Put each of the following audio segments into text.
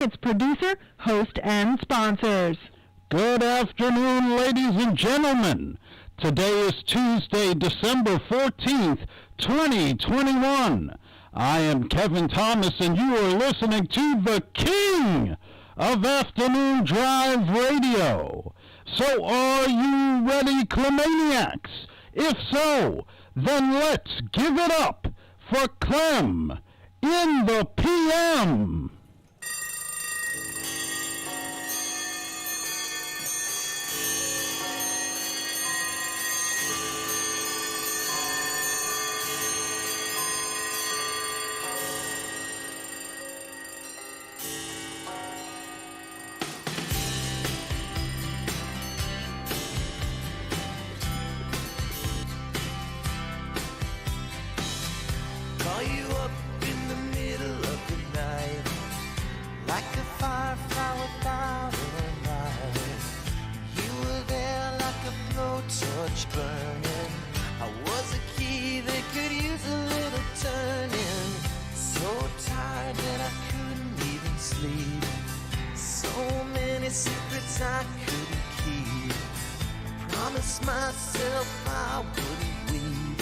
its producer, host, and sponsors. Good afternoon, ladies and gentlemen. Today is Tuesday, December 14th, 2021. I am Kevin Thomas, and you are listening to the King of Afternoon Drive Radio. So are you ready, Clemaniacs? If so, then let's give it up for Clem in the PM. Call you up in the middle of the night, like a firefly without a light. You were there like a blowtorch burning. I was a key that could use a little turning. So tired that I couldn't even sleep. So many secrets I couldn't keep. I promised myself I wouldn't weep.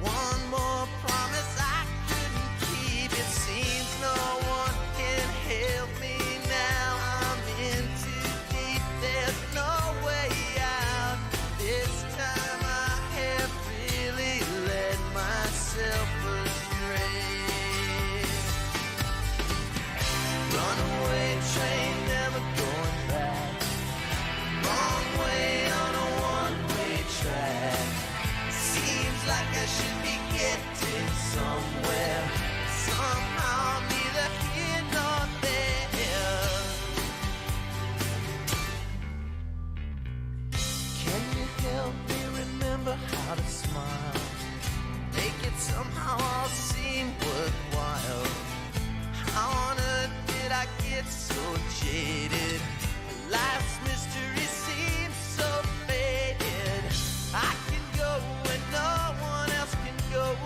One more promise I couldn't keep. It seems no one can help me now. I'm in too deep, there's no way out. This time I have really led myself astray. Runaway train, never going back. Wrong way on a one-way track. Seems like I should be getting somewhere. Somehow neither here nor there. Can you help me remember how to smile? Make it somehow all seem worthwhile. How on earth did I get so jaded? Life's mystery seems so faded. I can go where no one else can go.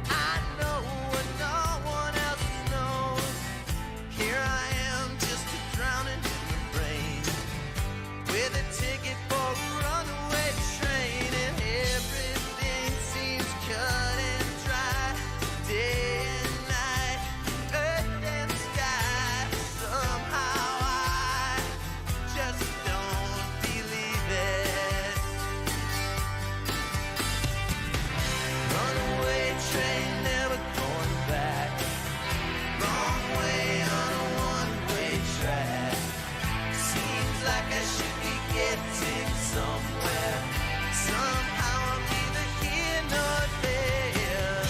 I know what no one else knows. Here I am, just a drowning in the rain, with a ticket for a runaway train, and everything seems cut and dry. Day and night, earth and sky. Somehow I just don't believe it. Runaway train, never going back. Wrong way on a one-way track. Seems like I should be getting somewhere. Somehow I'm neither here nor there.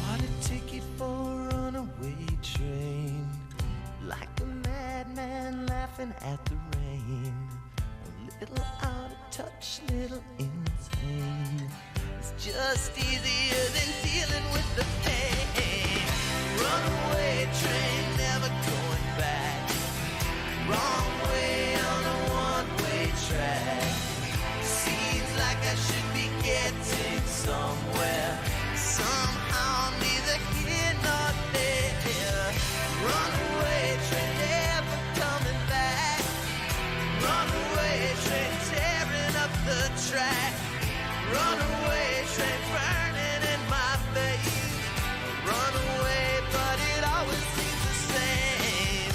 Bought a ticket for a runaway train, like a madman laughing at the rain. A little out of touch, little insane. It's just easier than dealing with the pain. Runaway train, never going back. Wrong way on a one-way track. Seems like I should be getting somewhere. Somehow neither here nor there. Runaway train, never coming back. Runaway train, tearing up the track. Runaway train, burning in my veins. Runaway, but it always seems the same.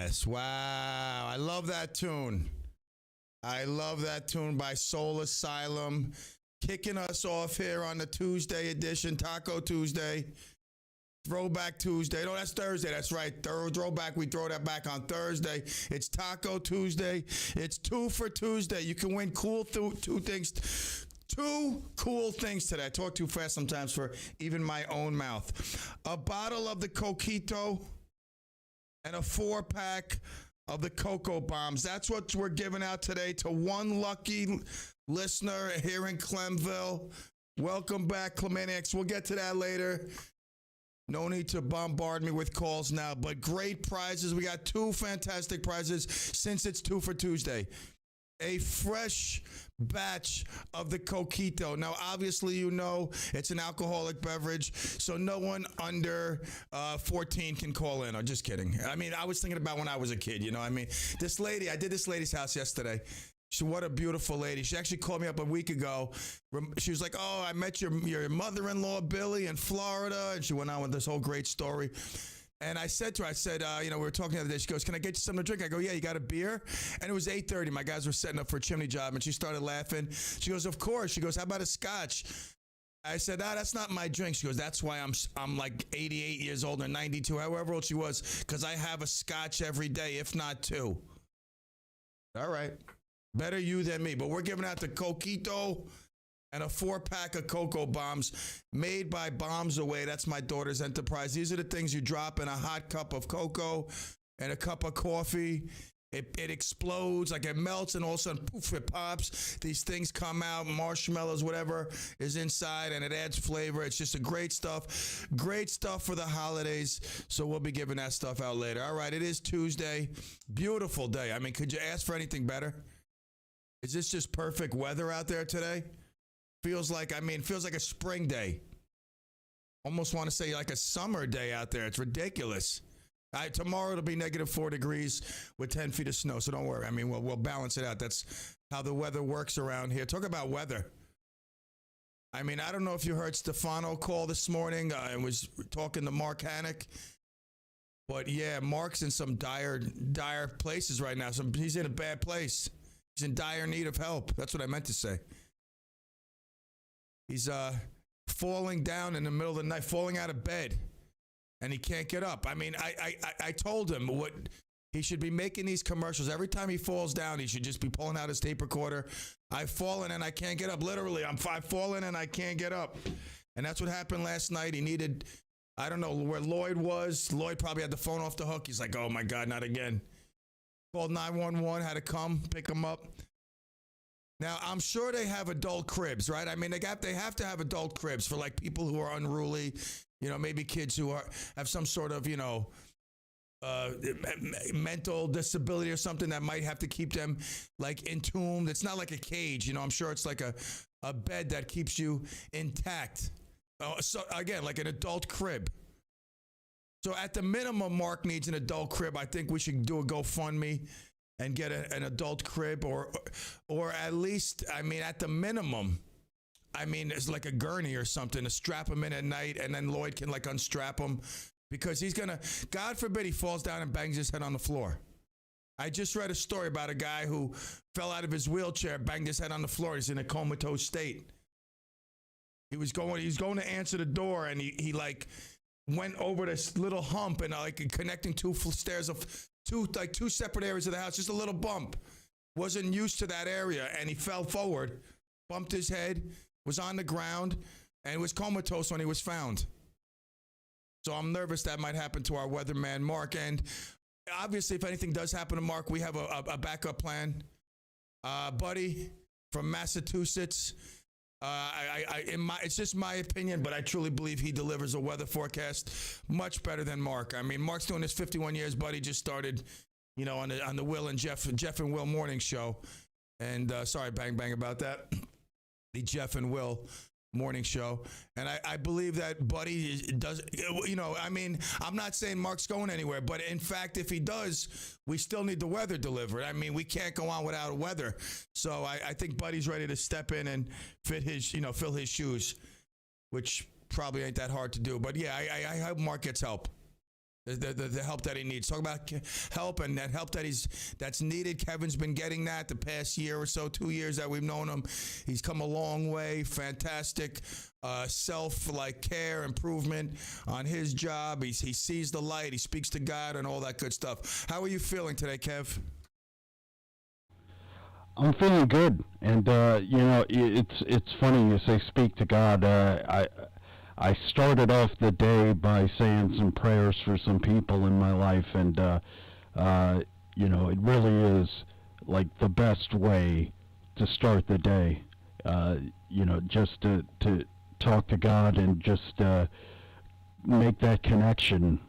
Yes. Wow. I love that tune. I love that tune by Soul Asylum. Kicking us off here on the Tuesday edition, Taco Tuesday. Throwback Tuesday. No, that's Thursday. That's right. Throwback. We throw that back on Thursday. It's Taco Tuesday. It's 2 for Tuesday. You can win two cool things today. I talk too fast sometimes for even my own mouth. A bottle of the Coquito and a 4-pack of the Cocoa Bombs. That's what we're giving out today to one lucky listener here in Clemville. Welcome back, Clemaniacs. We'll get to that later. No need to bombard me with calls now, but great prizes. We got 2 fantastic prizes since it's 2 for Tuesday. A fresh batch of the Coquito. Now, obviously, you know it's an alcoholic beverage, so no one under 14 can call in. I'm just kidding. I mean, I was thinking about when I was a kid, you know. I mean, this lady, I did this lady's house yesterday. What a beautiful lady. She actually called me up a week ago. She was like, oh, I met your mother-in-law, Billy, in Florida. And she went on with this whole great story. And I said to her, we were talking the other day. She goes, can I get you something to drink? I go, yeah, you got a beer? And it was 8:30. My guys were setting up for a chimney job. And she started laughing. She goes, of course. She goes, how about a scotch? I said, that's not my drink. She goes, that's why I'm like 88 years old or 92, however old she was, because I have a scotch every day, if not 2. All right. Better you than me. But we're giving out the Coquito and a 4-pack of Cocoa Bombs made by Bombs Away. That's my daughter's enterprise. These are the things you drop in a hot cup of cocoa and a cup of coffee. It explodes, like it melts, and all of a sudden, poof, it pops. These things come out, marshmallows, whatever is inside, and it adds flavor. It's just a great stuff for the holidays. So we'll be giving that stuff out later. All right, it is Tuesday. Beautiful day. I mean, could you ask for anything better? Is this just perfect weather out there today? Feels like a spring day. Almost want to say like a summer day out there. It's ridiculous. Tomorrow it'll be -4 degrees with 10 feet of snow, so don't worry. I mean, we'll balance it out. That's how the weather works around here. Talk about weather. I mean, I don't know if you heard Stefano call this morning and was talking to Mark Hannock. But yeah, Mark's in some dire places right now. He's in a bad place. He's in dire need of help. That's what I meant to say. He's falling down in the middle of the night, falling out of bed, and he can't get up. I mean, I told him what he should be making these commercials. Every time he falls down, he should just be pulling out his tape recorder. I've fallen and I can't get up. Literally, I've fallen and I can't get up. And that's what happened last night. He needed, I don't know where Lloyd was. Lloyd probably had the phone off the hook. He's like, oh my God, not again. Called 911, had to come pick him up. Now, I'm sure they have adult cribs, right? I mean, they have to have adult cribs for like people who are unruly, you know, maybe kids who have some sort of, you know, mental disability or something that might have to keep them like entombed. It's not like a cage, you know. I'm sure it's like a bed that keeps you intact. So again, like an adult crib. So at the minimum, Mark needs an adult crib. I think we should do a GoFundMe and get an adult crib, or at least, I mean, at the minimum, I mean, it's like a gurney or something to strap him in at night, and then Lloyd can like unstrap him, because he's gonna, God forbid he falls down and bangs his head on the floor. I just read a story about a guy who fell out of his wheelchair, banged his head on the floor. He's in a comatose state. He was going to answer the door, and he like went over this little hump and like connecting two stairs of two separate areas of the house, just a little bump. Wasn't used to that area, and he fell forward, bumped his head, was on the ground, and was comatose when he was found. So I'm nervous that might happen to our weatherman, Mark. And obviously, if anything does happen to Mark, we have a backup plan. Buddy from Massachusetts, it's just my opinion, but I truly believe he delivers a weather forecast much better than Mark. I mean, Mark's doing this 51 years. Buddy just started, you know, on the Will and Jeff and Will morning show. And sorry, bang bang about that. The Jeff and Will morning show. And I believe that Buddy does, you know, I mean, I'm not saying Mark's going anywhere, but in fact, if he does, we still need the weather delivered. I mean, we can't go on without weather. So I think Buddy's ready to step in and fill his shoes, which probably ain't that hard to do. But yeah, I hope Mark gets help. The help that he needs. Talk about help and that help that's needed. Kevin's been getting that the past year or so, 2 years that we've known him. He's come a long way. Fantastic care, improvement on his job. He sees the light. He speaks to God and all that good stuff. How are you feeling today, Kev? I'm feeling good, and it's funny you say speak to God. I started off the day by saying some prayers for some people in my life, and it really is like the best way to start the day. Just to talk to God and just make that connection.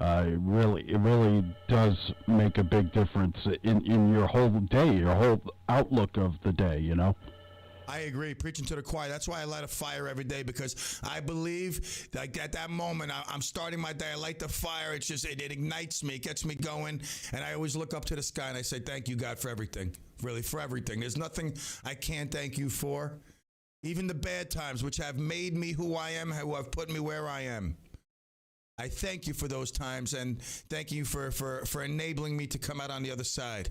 It really does make a big difference in your whole day, your whole outlook of the day. I agree. Preaching to the choir. That's why I light a fire every day, because I believe that at that moment I'm starting my day. I light the fire. It's just it ignites me. It gets me going. And I always look up to the sky and I say, thank you, God, for everything. Really, for everything. There's nothing I can't thank you for. Even the bad times, which have made me who I am, who have put me where I am. I thank you for those times, and thank you for enabling me to come out on the other side.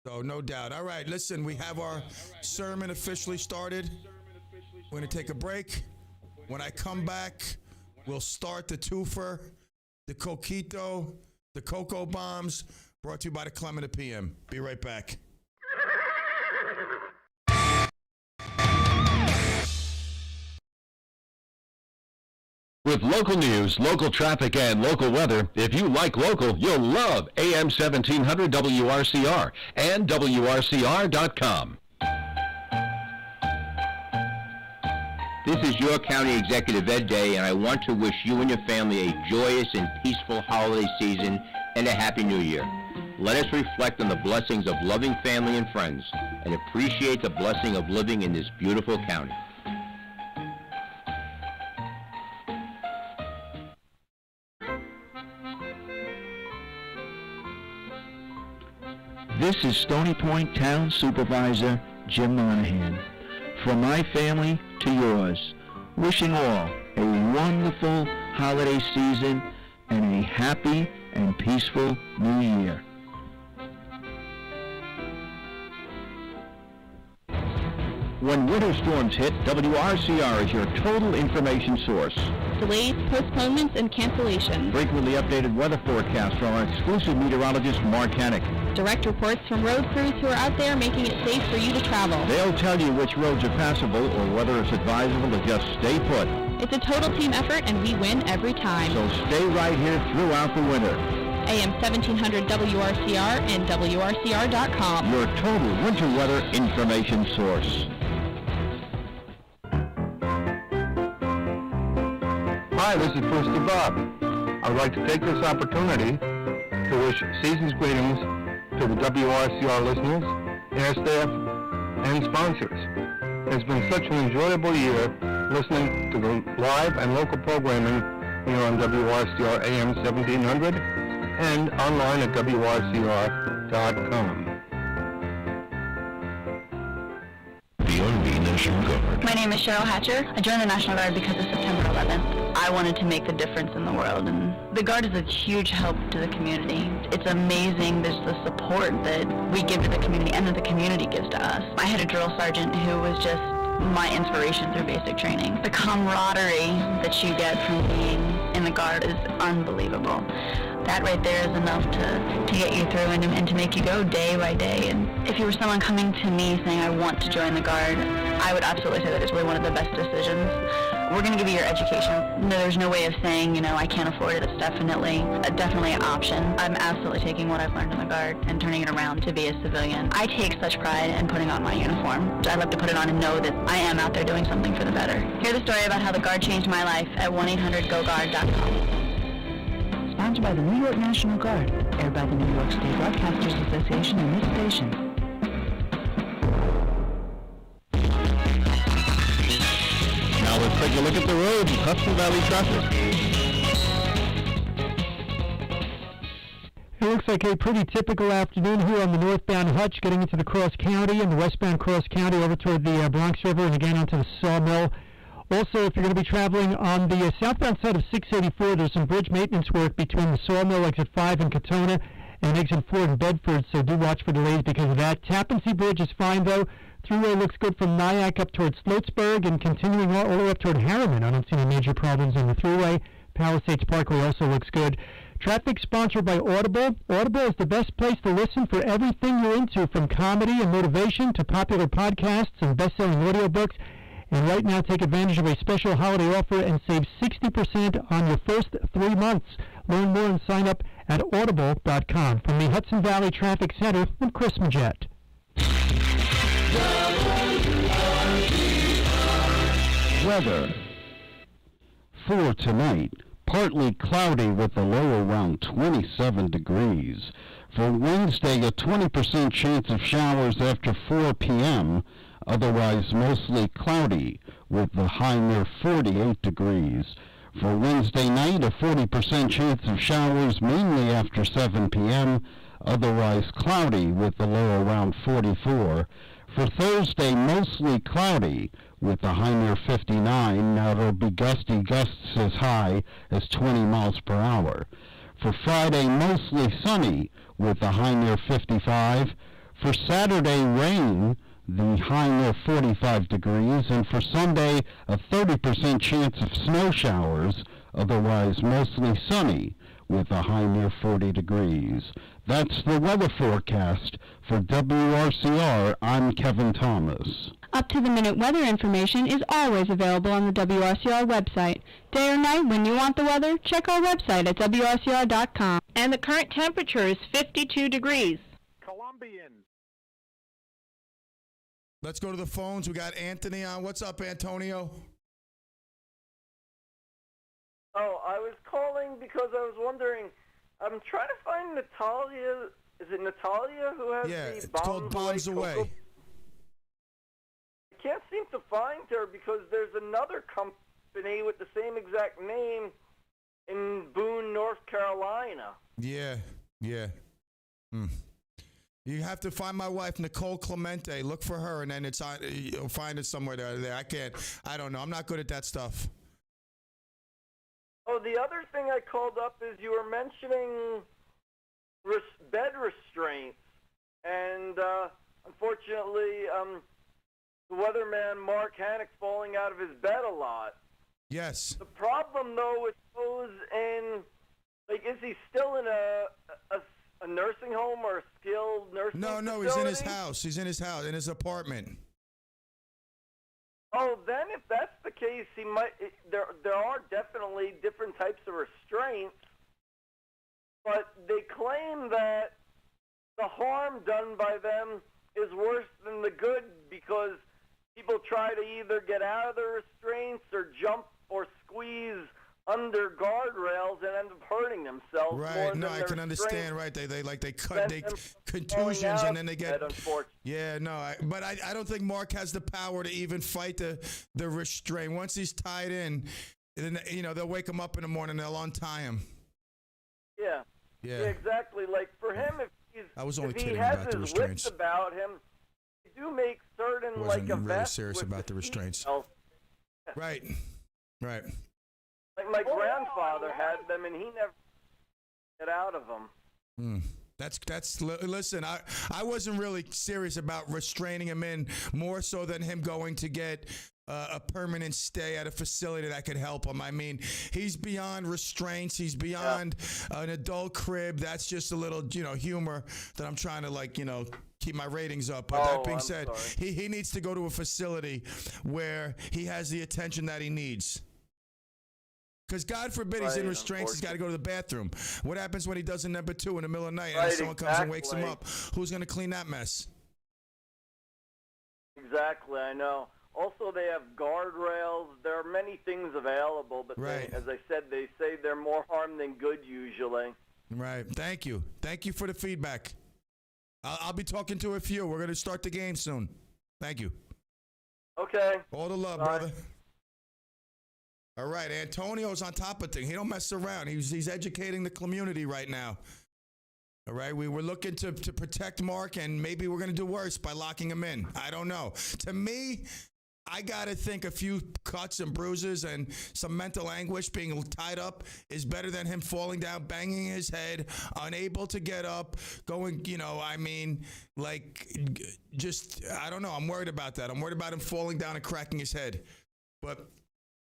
So no doubt. All right, listen, we have our sermon officially started. We're going to take a break. When I come back, we'll start the twofer, the Coquito, the Cocoa Bombs, brought to you by the CLEM and the PM. Be right back. With local news, local traffic, and local weather, if you like local, you'll love AM 1700 WRCR and WRCR.com. This is your County Executive Ed Day, and I want to wish you and your family a joyous and peaceful holiday season and a Happy New Year. Let us reflect on the blessings of loving family and friends and appreciate the blessing of living in this beautiful county. This is Stony Point Town Supervisor Jim Monahan. From my family to yours, wishing all a wonderful holiday season and a happy and peaceful new year. When winter storms hit, WRCR is your total information source. Delays, postponements, and cancellations. Frequently updated weather forecasts from our exclusive meteorologist, Mark Hennick. Direct reports from road crews who are out there making it safe for you to travel. They'll tell you which roads are passable or whether it's advisable to just stay put. It's a total team effort, and we win every time. So stay right here throughout the winter. AM 1700 WRCR and WRCR.com. Your total winter weather information source. Hi, this is Brewster Bob. I would like to take this opportunity to wish season's greetings to the WRCR listeners, air staff, and sponsors. It's been such an enjoyable year listening to the live and local programming here on WRCR AM 1700 and online at WRCR.com. My name is Cheryl Hatcher. I joined the National Guard because of September 11th. I wanted to make the difference in the world, and the Guard is a huge help to the community. It's amazing. There's the support that we give to the community and that the community gives to us. I had a drill sergeant who was just my inspiration through basic training. The camaraderie that you get from being in the Guard is unbelievable. That right there is enough to get you through and to make you go day by day. And if you were someone coming to me saying, I want to join the Guard, I would absolutely say that it's really one of the best decisions. We're going to give you your education. No, there's no way of saying, I can't afford it. It's definitely an option. I'm absolutely taking what I've learned in the Guard and turning it around to be a civilian. I take such pride in putting on my uniform. I love to put it on and know that I am out there doing something for the better. Hear the story about how the Guard changed my life at 1-800-GO-GUARD.com. Sponsored by the New York National Guard, aired by the New York State Broadcasters Association and this station. Now let's take a look at the roads and Hudson Valley traffic. It looks like a pretty typical afternoon here on the northbound Hutch, getting into the Cross County and the westbound Cross County over toward the Bronx River and again onto the Sawmill. Also, if you're going to be traveling on the southbound side of 684, there's some bridge maintenance work between the Sawmill exit 5 in Katona and exit 4 in Bedford, so do watch for delays because of that. Tappan Zee Bridge is fine, though. Thruway looks good from Nyack up towards Sloatsburg and continuing all the way up toward Harriman. I don't see any major problems on the Thruway. Palisades Parkway also looks good. Traffic sponsored by Audible. Audible is the best place to listen for everything you're into, from comedy and motivation to popular podcasts and best-selling audiobooks. And right now, take advantage of a special holiday offer and save 60% on your first 3 months. Learn more and sign up at audible.com. From the Hudson Valley Traffic Center, I'm Chris Majet. Weather. For tonight, partly cloudy with a low around 27 degrees. For Wednesday, a 20% chance of showers after 4 p.m., otherwise mostly cloudy with the high near 48 degrees. For Wednesday night, a 40% chance of showers mainly after 7 p.m., otherwise cloudy with the low around 44. For Thursday, mostly cloudy with a high near 59. Now there'll be gusty gusts as high as 20 miles per hour. For Friday, mostly sunny with a high near 55. For Saturday, rain, the high near 45 degrees. And for Sunday, a 30% chance of snow showers, otherwise mostly sunny with a high near 40 degrees. That's the weather forecast for WRCR. I'm Kevin Thomas. Up-to-the-minute weather information is always available on the WRCR website. Day or night, when you want the weather, check our website at WRCR.com. And the current temperature is 52 degrees. Colombian. Let's go to the phones. We got Anthony on. What's up, Antonio? Oh, I was calling because I was wondering, I'm trying to find Natalia. Is it Natalia who has it's the Bombs called Bombs Away. Cocoa? I can't seem to find her because there's another company with the same exact name in Boone, North Carolina. Yeah. You have to find my wife, Nicole Clemente. Look for her, and then you'll find it somewhere there. I don't know. I'm not good at that stuff. Oh, the other thing I called up is you were mentioning bed restraints, and unfortunately, the weatherman Mark Hannock falling out of his bed a lot. Yes. The problem, though, with those is he still in a nursing home or a skilled nursing facility? No, he's in his house. He's in his house, in his apartment. Oh, then if that's the case, he might. There are definitely different types of restraints, but they claim that the harm done by them is worse than the good because people try to either get out of the restraints or jump or squeeze under guardrails and end up hurting themselves. Right. No, I can understand. Right. They cut contusions and then they get. Yeah. No. But I don't think Mark has the power to even fight the restraint. Once he's tied in, then they'll wake him up in the morning. They'll untie him. Yeah. Yeah. Exactly. Like for him, if he has his wits about him, they do make certain wasn't really serious about the restraints. Right. Right. Like my grandfather had them, and he never get out of them. Listen, I wasn't really serious about restraining him in, more so than him going to get a permanent stay at a facility that could help him. I mean, he's beyond restraints. He's beyond an adult crib. That's just a little, humor that I'm trying to keep my ratings up. But that being said, he needs to go to a facility where he has the attention that he needs. Because God forbid he's in restraints, he's got to go to the bathroom. What happens when he does a number 2 in the middle of the night and someone comes and wakes him up? Who's going to clean that mess? Exactly, I know. Also, they have guardrails. There are many things available, but as I said, they say they're more harm than good usually. Right. Thank you. Thank you for the feedback. I'll be talking to a few. We're going to start the game soon. Thank you. Okay. All the love, brother. All right, Antonio's on top of things. He don't mess around. He's educating the community right now. All right, we were looking to protect Mark, and maybe we're going to do worse by locking him in. I don't know. To me, I gotta think a few cuts and bruises and some mental anguish being tied up is better than him falling down, banging his head, unable to get up, going, just, I don't know. I'm worried about that. I'm worried about him falling down and cracking his head. But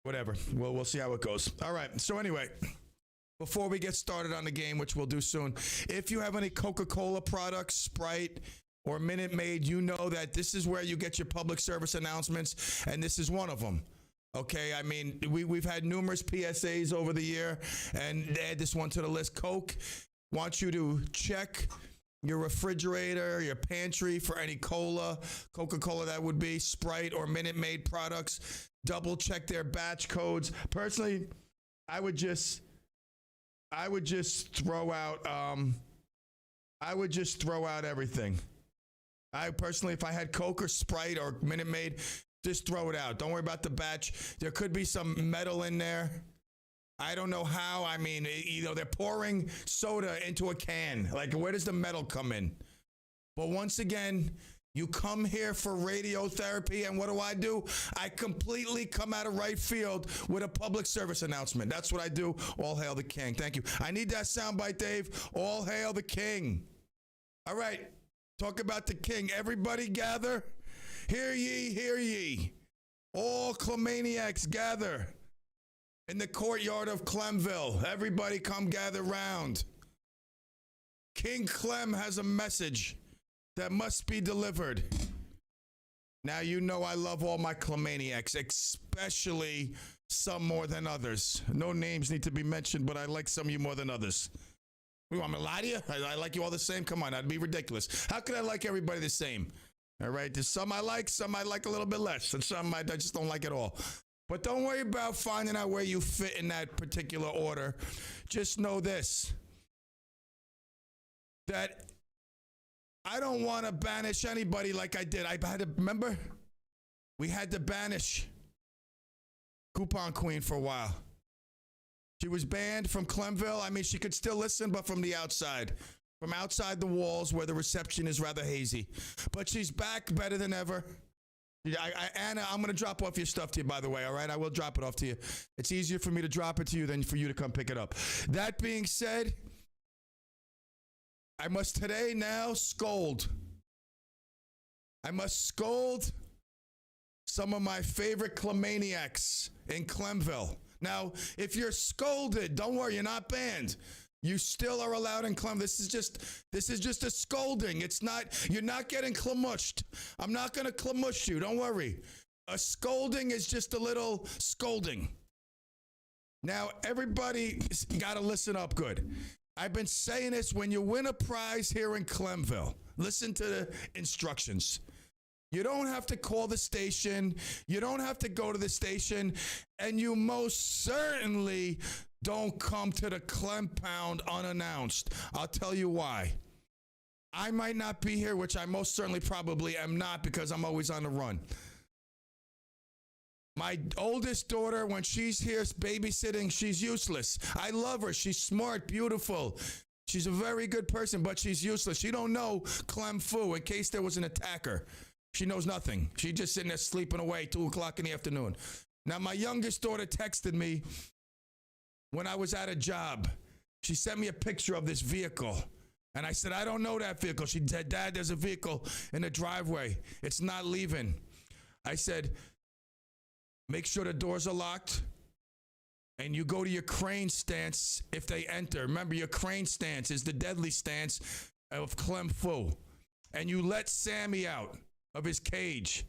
whatever. We'll see how it goes. All right. So anyway, before we get started on the game, which we'll do soon, if you have any Coca-Cola products, Sprite, or Minute Maid, you know that this is where you get your public service announcements, and this is one of them. Okay, I mean, we've had numerous PSAs over the year, and add this one to the list. Coke wants you to check your refrigerator, your pantry for any Coca-Cola that would be, Sprite or Minute Maid products. Double check their batch codes. Personally, I would just throw out everything. I personally, if I had Coke or Sprite or Minute Maid, just throw it out. Don't worry about the batch. There could be some metal in there. I don't know how. I mean, they're pouring soda into a can. Like, where does the metal come in? But once again, you come here for radiotherapy, and what do? I completely come out of right field with a public service announcement. That's what I do. All hail the king. Thank you. I need that soundbite, Dave. All hail the king. All right. Talk about the king. Everybody gather. Hear ye, hear ye. All Clemaniacs gather in the courtyard of Clemville. Everybody come gather round. King Clem has a message that must be delivered. Now, you know I love all my Clemaniacs, especially some more than others. No names need to be mentioned, but I like some of you more than others. You want me to lie to you? I like you all the same? Come on, that'd be ridiculous. How could I like everybody the same? All right, there's some I like a little bit less, and some I just don't like at all. But don't worry about finding out where you fit in that particular order. Just know this, that I don't want to banish anybody like I did. Remember? We had to banish Coupon Queen for a while. She was banned from Clemville. I mean, she could still listen, but from the outside. From outside the walls where the reception is rather hazy. But she's back better than ever. Anna, I'm going to drop off your stuff to you, by the way, all right? I will drop it off to you. It's easier for me to drop it to you than for you to come pick it up. That being said, I must today now scold. I must scold some of my favorite Clemaniacs in Clemville. Now, if you're scolded, don't worry, you're not banned. You still are allowed in Clem. This is just a scolding. You're not getting clemushed. I'm not going to clemush you. Don't worry. A scolding is just a little scolding. Now, everybody got to listen up good. I've been saying this, when you win a prize here in Clemville, listen to the instructions. You don't have to call the station. You don't have to go to the station. And you most certainly don't come to the Clem Pound unannounced. I'll tell you why. I might not be here, which I most certainly probably am not, because I'm always on the run. My oldest daughter, when she's here babysitting, she's useless. I love her. She's smart, beautiful. She's a very good person, but she's useless. She don't know Clem Fu in case there was an attacker. She knows nothing. She's just sitting there sleeping away 2 o'clock in the afternoon. Now, my youngest daughter texted me when I was at a job. She sent me a picture of this vehicle. And I said, I don't know that vehicle. She said, Dad, there's a vehicle in the driveway. It's not leaving. I said, make sure the doors are locked. And you go to your crane stance if they enter. Remember, your crane stance is the deadly stance of Clem Fu. And you let Sammy out of his cage.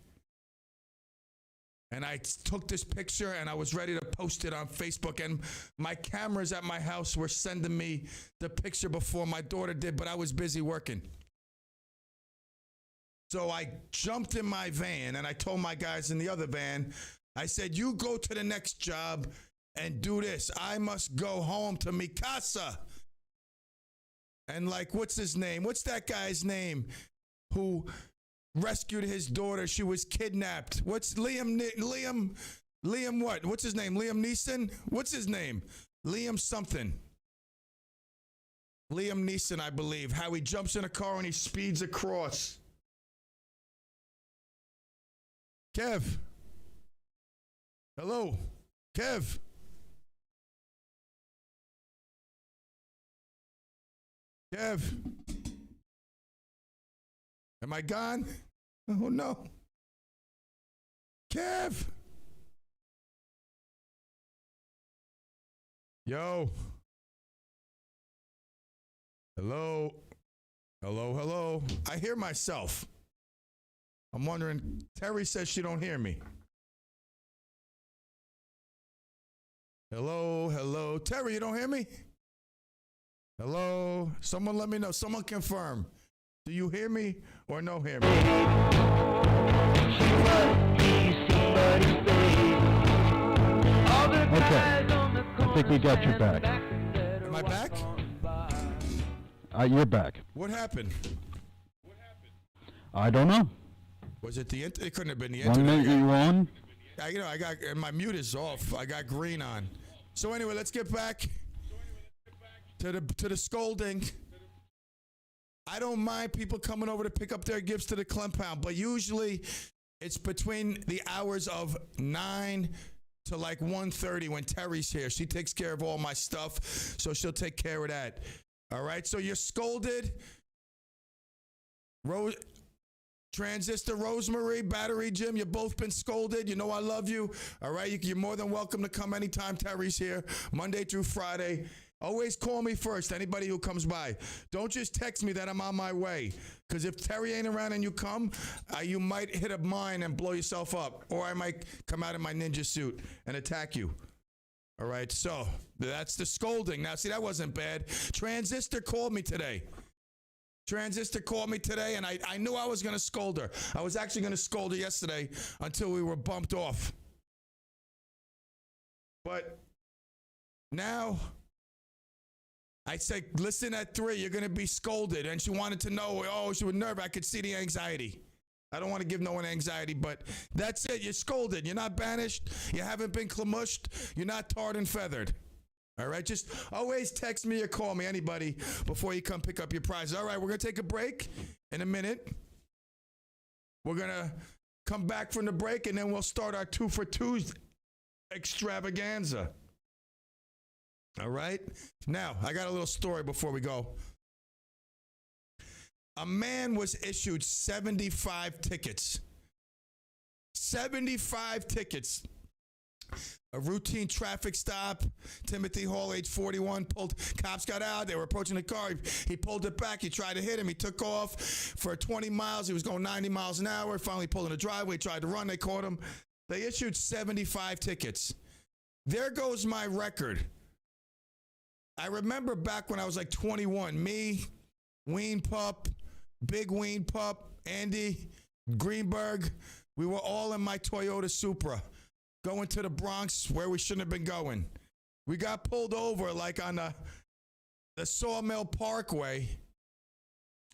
And I took this picture and I was ready to post it on Facebook, and my cameras at my house were sending me the picture before my daughter did, but I was busy working. So I jumped in my van and I told my guys in the other van, I said, you go to the next job and do this. I must go home to Mikasa. And like, what's his name? What's that guy's name who rescued his daughter? She was kidnapped. What's Liam what? What's his name? Liam Neeson? What's his name? Liam something. Liam Neeson, I believe. How he jumps in a car and he speeds across. Kev, Hello, Kev. Kev. Am I gone? Oh, no. Kev. Yo. Hello. Hello, hello. I hear myself. I'm wondering, Terry says she don't hear me. Hello, hello. Terry, you don't hear me? Hello? Someone let me know. Someone confirm. Do you hear me or no hear me? Okay. I think we got you back. Am I back? You're back. What happened? I don't know. Was it the internet? It couldn't have been the 1 internet. minute you on. I got and my mute is off. I got green on. So anyway, let's get back to the scolding. I don't mind people coming over to pick up their gifts to the CLEM pound, but usually it's between the hours of 9 to like 1:30 when Terry's here. She takes care of all my stuff, so she'll take care of that. All right, so you're scolded. Transistor, Rosemary, Battery Jim, you've both been scolded. You know I love you. All right, you're more than welcome to come anytime Terry's here, Monday through Friday. Always call me first, anybody who comes by. Don't just text me that I'm on my way, because if Terry ain't around and you come, you might hit a mine and blow yourself up, or I might come out in my ninja suit and attack you. All right, so that's the scolding. Now, see, that wasn't bad. Transistor called me today. And I knew I was going to scold her. I was actually going to scold her yesterday until we were bumped off. But now I said, listen, at 3, you're going to be scolded. And she wanted to know, she was nervous. I could see the anxiety. I don't want to give no one anxiety, but that's it. You're scolded. You're not banished. You haven't been clamushed. You're not tarred and feathered. All right, just always text me or call me, anybody, before you come pick up your prize. All right, we're going to take a break in a minute. We're going to come back from the break, and then we'll start our 2 for 2 extravaganza. All right? Now, I got a little story before we go. A man was issued 75 tickets. 75 tickets. A routine traffic stop. Timothy Hall, age 41, cops got out. They were approaching the car. He pulled it back. He tried to hit him. He took off for 20 miles. He was going 90 miles an hour. Finally pulled in the driveway, tried to run. They caught him. They issued 75 tickets. There goes my record. I remember back when I was like 21, me, Ween Pup, Big Ween Pup, Andy, Greenberg, we were all in my Toyota Supra going to the Bronx where we shouldn't have been going. We got pulled over like on the Sawmill Parkway,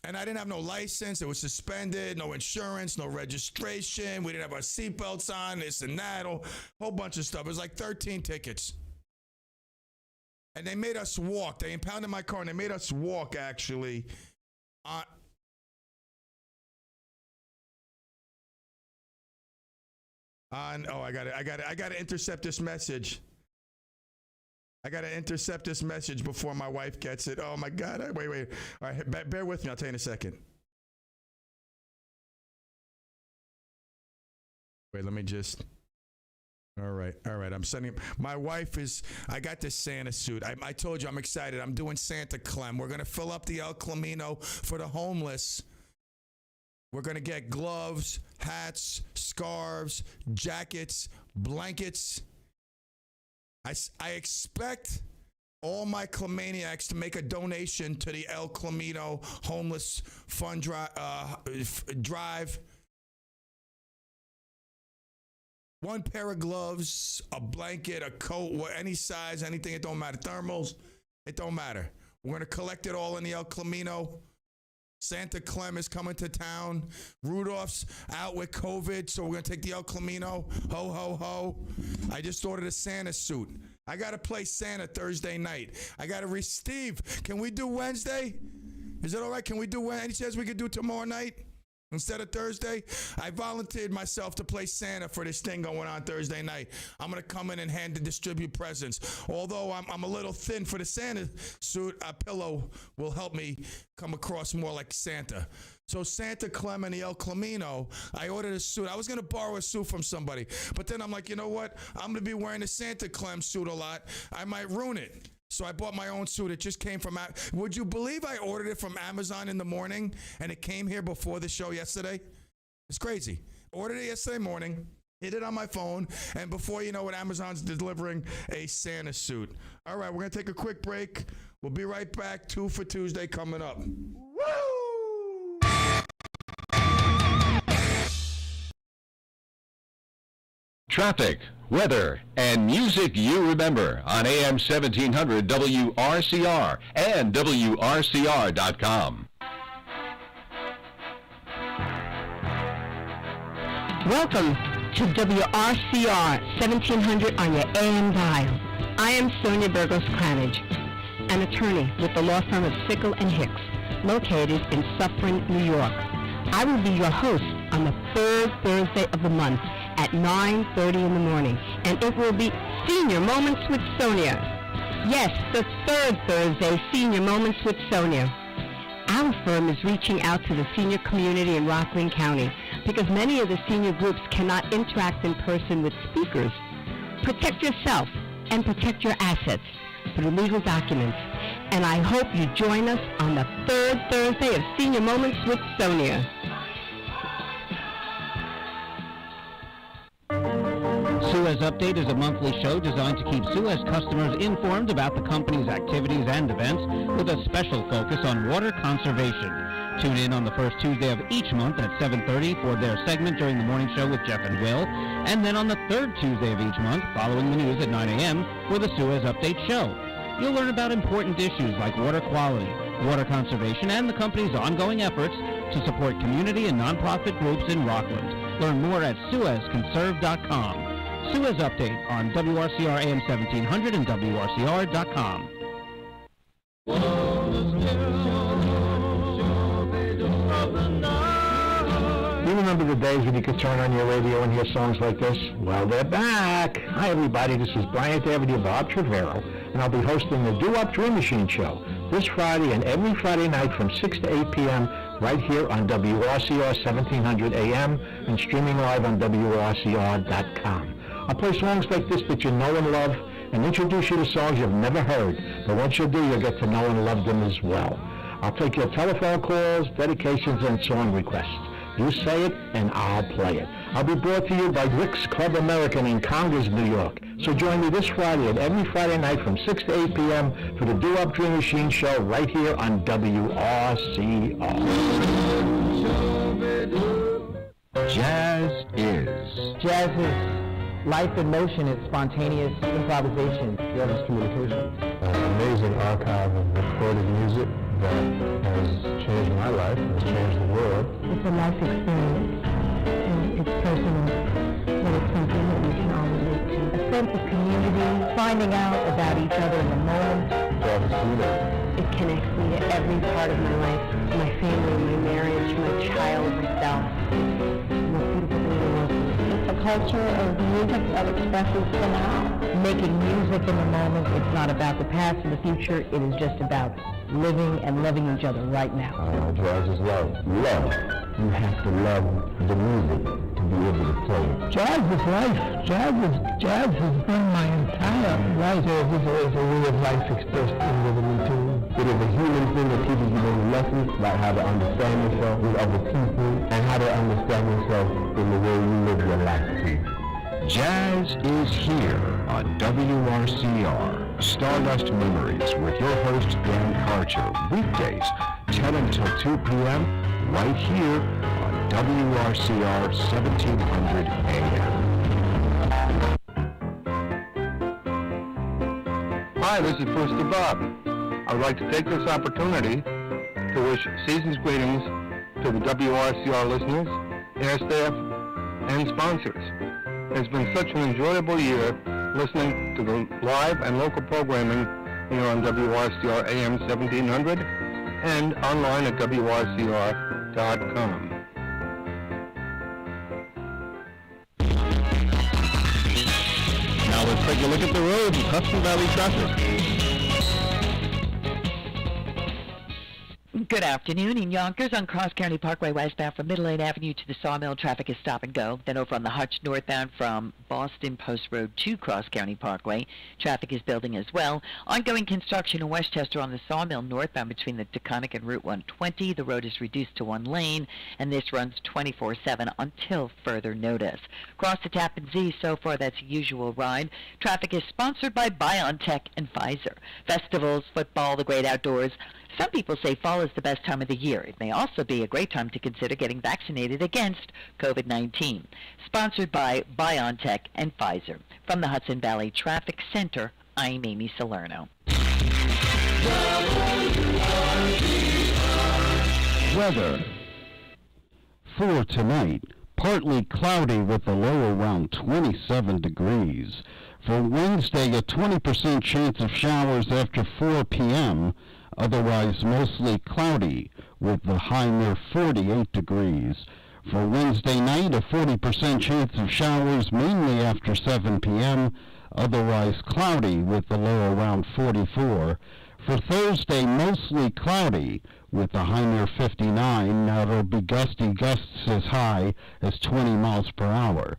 and I didn't have no license. It was suspended, no insurance, no registration. We didn't have our seatbelts on, this and that, a whole bunch of stuff. It was like 13 tickets. And they made us walk. They impounded my car and they made us walk, actually. I gotta intercept this message. I gotta intercept this message before my wife gets it. Oh my God! Wait. All right, bear with me. I'll tell you in a second. Wait, let me just. All right. I'm sending. My wife is. I got this Santa suit. I told you I'm excited. I'm doing Santa CLEM. We're gonna fill up the El Camino for the homeless. We're going to get gloves, hats, scarves, jackets, blankets. I expect all my Clemaniacs to make a donation to the El Camino Homeless Fund Drive. One pair of gloves, a blanket, a coat, any size, anything. It don't matter. Thermals, it don't matter. We're going to collect it all in the El Camino. Santa CLEM is coming to town. Rudolph's out with COVID, so we're going to take the El Camino. Ho, ho, ho. I just ordered a Santa suit. I got to play Santa Thursday night. I got to Steve, can we do Wednesday? Is it all right? Can we do Wednesday? Any chance we could do tomorrow night? Instead of Thursday, I volunteered myself to play Santa for this thing going on Thursday night. I'm going to come in and hand and distribute presents. Although I'm a little thin for the Santa suit, a pillow will help me come across more like Santa. So Santa Clem and the El Camino, I ordered a suit. I was going to borrow a suit from somebody. But then I'm like, you know what? I'm going to be wearing the Santa Clem suit a lot. I might ruin it. So I bought my own suit. It just came from, would you believe I ordered it from Amazon in the morning and it came here before the show yesterday? It's crazy. Ordered it yesterday morning, hit it on my phone, and before you know it, Amazon's delivering a Santa suit. All right, we're going to take a quick break. We'll be right back. 2 for Tuesday coming up. Woo! Traffic, weather, and music you remember on AM 1700 WRCR and WRCR.com. Welcome to WRCR 1700 on your AM dial. I am Sonia Burgos Cranage, an attorney with the law firm of Sickle and Hicks, located in Suffern, New York. I will be your host on the third Thursday of the month at 9:30 in the morning, and it will be Senior Moments with Sonia. Yes, the third Thursday, Senior Moments with Sonia. Our firm is reaching out to the senior community in Rockland County because many of the senior groups cannot interact in person with speakers. Protect yourself and protect your assets through legal documents. And I hope you join us on the third Thursday of Senior Moments with Sonia. Suez Update is a monthly show designed to keep Suez customers informed about the company's activities and events with a special focus on water conservation. Tune in on the first Tuesday of each month at 7:30 for their segment during the morning show with Jeff and Will, and then on the third Tuesday of each month following the news at 9 a.m. for the Suez Update show. You'll learn about important issues like water quality, water conservation, and the company's ongoing efforts to support community and nonprofit groups in Rockland. Learn more at SuezConserve.com. Suez Update on WRCR AM 1700 and WRCR.com. You remember the days when you could turn on your radio and hear songs like this? Well, they're back. Hi, everybody. This is Bryant Avenue Bob Trevero, and I'll be hosting the Do-Up Dream Machine Show this Friday and every Friday night from 6 to 8 p.m. right here on WRCR 1700 AM and streaming live on WRCR.com. I'll play songs like this that you know and love and introduce you to songs you've never heard. But once you do, you'll get to know and love them as well. I'll take your telephone calls, dedications, and song requests. You say it, and I'll play it. I'll be brought to you by Rick's Club American in Congers, New York. So join me this Friday and every Friday night from 6 to 8 p.m. for the Do-Up Dream Machine Show right here on WRCR. Jazz is. Jazz is life in motion. It's spontaneous improvisation. Fearless communication. An amazing archive of recorded music that has changed my life and has changed the world. It's a life experience, and it's personal, but it's something that we can all relate to. A sense of community, finding out about each other in the moment. It connects me to every part of my life, my family, my marriage, my child, myself. It's the most beautiful thing in the world. It's a culture of music that expresses the now. Making music in the moment, it's not about the past or the future, it is just about living and loving each other right now. Jazz is love. Love. You have to love the music to be able to play it. Jazz is life. Jazz has been my entire life. Jazz is a way of life expressed in rhythm and tune. It is a human thing that teaches you many lessons about how to understand yourself with other people and how to understand yourself in the way you live your life too. Jazz is here on WRCR. Stardust Memories with your host Dan Karcher. Weekdays, 10 until 2 p.m. right here on WRCR 1700 AM. Hi, this is Brewster Bob. I would like to take this opportunity to wish season's greetings to the WRCR listeners, air staff, and sponsors. It's been such an enjoyable year listening to the live and local programming here on WRCR AM 1700 and online at WRCR.com. take a look at the roads with Hudson Valley Traffic. Good afternoon. In Yonkers on Cross County Parkway westbound from Middle Lane Avenue to the Sawmill, traffic is stop and go. Then over on the Hutch northbound from Boston Post Road to Cross County Parkway, traffic is building as well. Ongoing construction in Westchester on the Sawmill northbound between the Taconic and Route 120. The road is reduced to one lane, and this runs 24/7 until further notice. Across the Tappan Zee, so far that's a usual ride. Traffic is sponsored by BioNTech and Pfizer. Festivals, football, the great outdoors. Some people say fall is the best time of the year. It may also be a great time to consider getting vaccinated against COVID-19. Sponsored by BioNTech and Pfizer. From the Hudson Valley Traffic Center, I'm Amy Salerno. Weather. For tonight, partly cloudy with a low around 27 degrees. For Wednesday, a 20% chance of showers after 4 p.m., otherwise mostly cloudy with the high near 48 degrees. For Wednesday night, a 40% chance of showers mainly after 7 p.m., otherwise cloudy with the low around 44. For Thursday, mostly cloudy with the high near 59. Now it'll be gusty gusts as high as 20 miles per hour.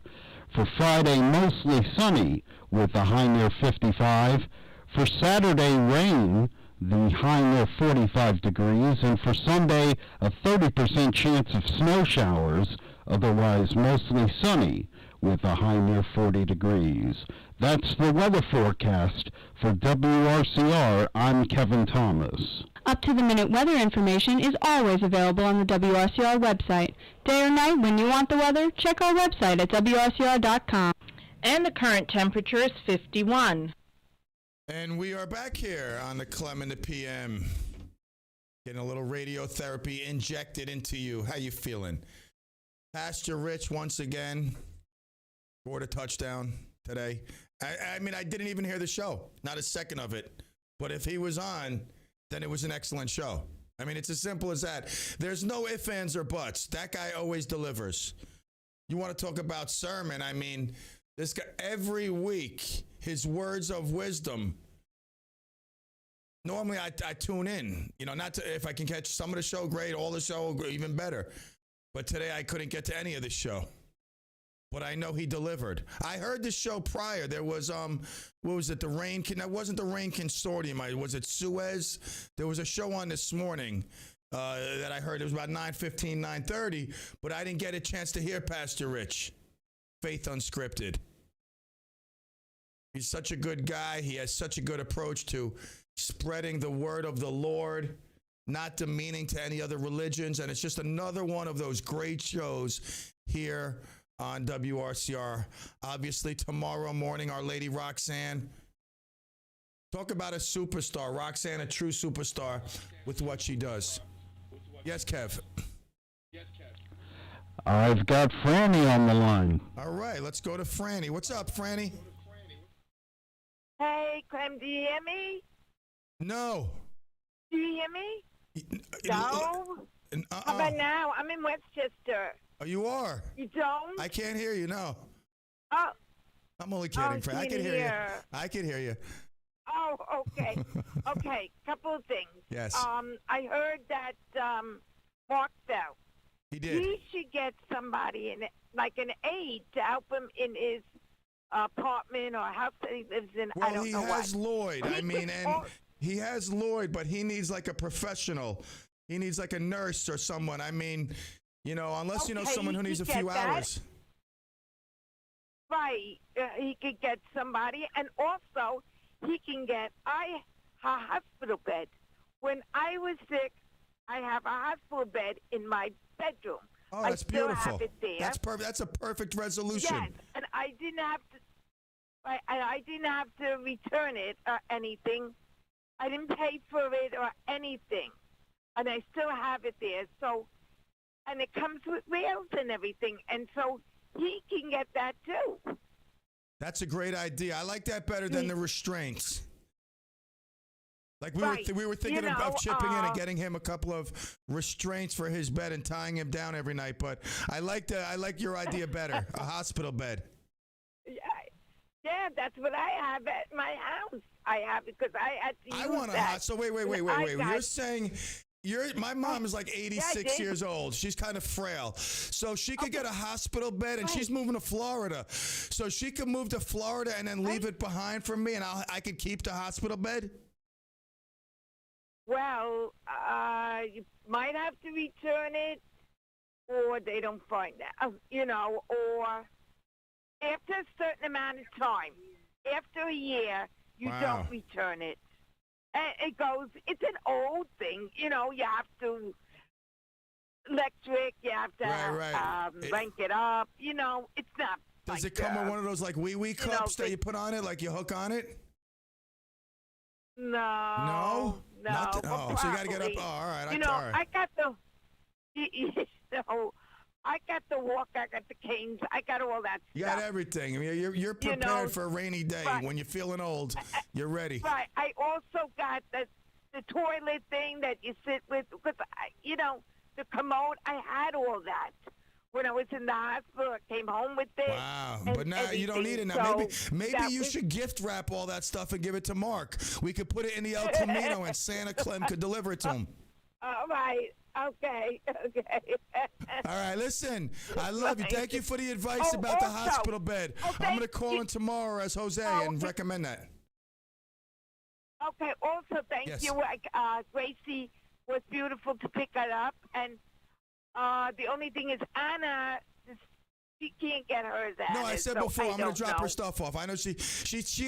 For Friday, mostly sunny with the high near 55. For Saturday, rain, the high near 45 degrees, and for Sunday, a 30% chance of snow showers, otherwise mostly sunny, with a high near 40 degrees. That's the weather forecast for WRCR. I'm Kevin Thomas. Up-to-the-minute weather information is always available on the WRCR website. Day or night, when you want the weather, check our website at WRCR.com. And the current temperature is 51. And we are back here on the CLEM in the PM. Getting a little radiotherapy injected into you. How you feeling? Pastor Rich, once again, scored a touchdown today. I mean, I didn't even hear the show. Not a second of it. But if he was on, then it was an excellent show. I mean, it's as simple as that. There's no ifs, ands, or buts. That guy always delivers. You want to talk about sermon? I mean, this guy, every week, his words of wisdom. Normally, I tune in. You know, not to, if I can catch some of the show, great. All the show, even better. But today, I couldn't get to any of the show. But I know he delivered. I heard the show prior. There was, what was it, the Rain? That wasn't the Rain Consortium. Was it Suez? There was a show on this morning that I heard. It was about 9:15, 9:30. But I didn't get a chance to hear Pastor Rich. Faith Unscripted. He's such a good guy. He has such a good approach to spreading the word of the Lord, not demeaning to any other religions. And it's just another one of those great shows here on WRCR. Obviously, tomorrow morning, Our Lady Roxanne. Talk about a superstar. Roxanne, a true superstar with what she does. Yes, Kev. I've got Franny on the line. All right, let's go to Franny. What's up, Franny? Hey, Clem, do you hear me? No. Do you hear me? No? How about now? I'm in Westchester. Oh, you are? You don't? I can't hear you, no. Oh. I'm only kidding, Franny. I can hear you. I can hear you. Oh, okay. Okay, couple of things. Yes. I heard that Mark fell. He did. He should get somebody, like an aide, to help him in his apartment or house that he lives in. Well, I don't know he has Lloyd. He I mean, and he has Lloyd, but he needs like a professional. He needs like a nurse or someone. I mean, you know, unless you know someone who needs a few hours. Right. He could get somebody. And also, he can get a hospital bed. When I was sick, I have a hospital bed in my bedroom. Oh, that's beautiful. I still have it there. That's perfect. That's a perfect resolution. Yes, and I didn't have to. I didn't have to return it or anything. I didn't pay for it or anything, and I still have it there. So, and it comes with rails and everything, and so he can get that too. That's a great idea. I like that better than the restraints. Like we were thinking of chipping in and getting him a couple of restraints for his bed and tying him down every night. But I like your idea better. A hospital bed. Yeah, that's what I have at my house. I have it because I had to use I want a that. hot. So wait. You're saying my mom is like 86 years old. She's kind of frail. So she could get a hospital bed, and she's moving to Florida. So she could move to Florida and then leave it behind for me, and I could keep the hospital bed? Well, you might have to return it, or they don't find out, or after a certain amount of time, after a year, you don't return it. And it's an old thing, you have to electric, you have to rank it up, it's not. Does it come with one of those like wee cups that you put on it, like you hook on it? No. Nothing. Oh, so you got to get up. Oh, all right. All right. I got the walk, I got the canes, I got all that You stuff. got everything. I mean, you're prepared for a rainy day. When you're feeling old, you're ready. Right. I also got the toilet thing that you sit with, because, the commode, I had all that. When I was in the hospital, I came home with it. Wow. But now you don't need it now. Maybe you should gift wrap all that stuff and give it to Mark. We could put it in the El Camino and Santa Clem could deliver it to him. All right. Okay. All right, listen, I love you. Thank you for the advice about the hospital bed. I'm going to call in tomorrow as Jose and recommend that. Okay, also thank you. Gracie was beautiful to pick it up. And the only thing is Anna, she can't get hers at No, I said before, I'm going to drop her stuff off. I know she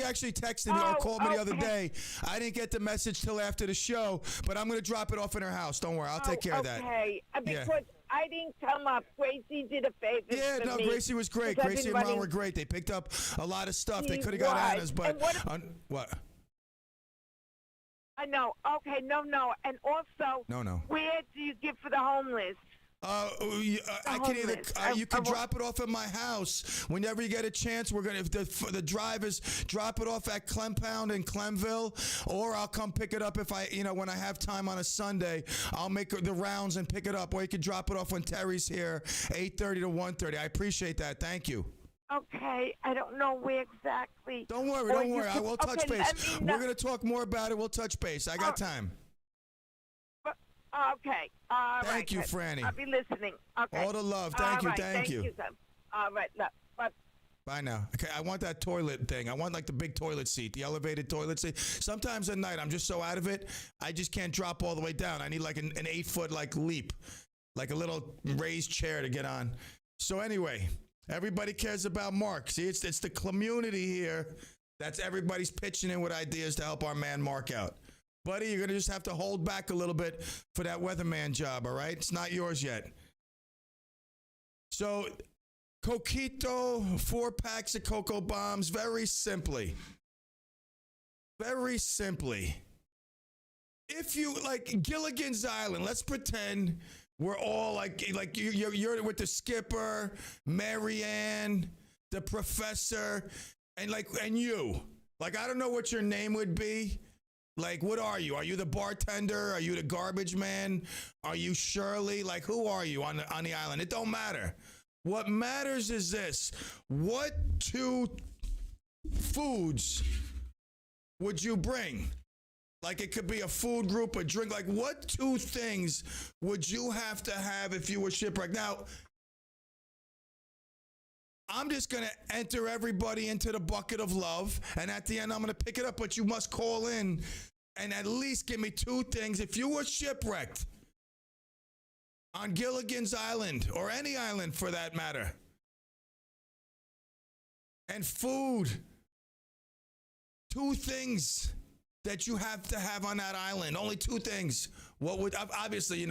actually texted me or called me the other day. I didn't get the message till after the show, but I'm going to drop it off in her house. Don't worry. I'll take care of that. Okay, because I didn't come up. Gracie did a favor for me. Gracie was great. Gracie and Ron were great. They picked up a lot of stuff. They could have got Anna's, but what? I know. Okay, no. And also, where do you give for the homeless? I can you can drop it off at my house whenever you get a chance. We're gonna if the drivers drop it off at Clem Pound in Clemville, or I'll come pick it up if when I have time on a Sunday. I'll make the rounds and pick it up, or you can drop it off when Terry's here, 8:30 to 1:30. I appreciate that. Thank you. Okay, I don't know where exactly. Don't worry. I will touch base. We're gonna talk more about it. We'll touch base. I got time. Okay. All right. Thank you, Franny. I'll be listening. Okay. All the love. Thank you. Thank you, son. All right. Love. Bye now. Okay, I want that toilet thing. I want like the big toilet seat, the elevated toilet seat. Sometimes at night, I'm just so out of it, I just can't drop all the way down. I need like an 8-foot like leap, like a little raised chair to get on. So anyway, everybody cares about Mark. See, it's the community here. That's everybody's pitching in with ideas to help our man Mark out. Buddy, you're going to just have to hold back a little bit for that weatherman job, all right? It's not yours yet. So, Coquito, 4 packs of cocoa bombs, very simply. If you, like Gilligan's Island, let's pretend we're all like you're with the skipper, Marianne, the professor, and you. Like, I don't know what your name would be. Like, what are you? Are you the bartender? Are you the garbage man? Are you Shirley? Like, who are you on the island? It don't matter. What matters is this. What 2 foods would you bring? Like, it could be a food group, a drink. Like, what 2 things would you have to have if you were shipwrecked? Now, I'm just going to enter everybody into the bucket of love, and at the end, I'm going to pick it up, but you must call in and at least give me 2 things. If you were shipwrecked on Gilligan's Island, or any island for that matter, and food, 2 things that you have to have on that island, only 2 things. What would, obviously,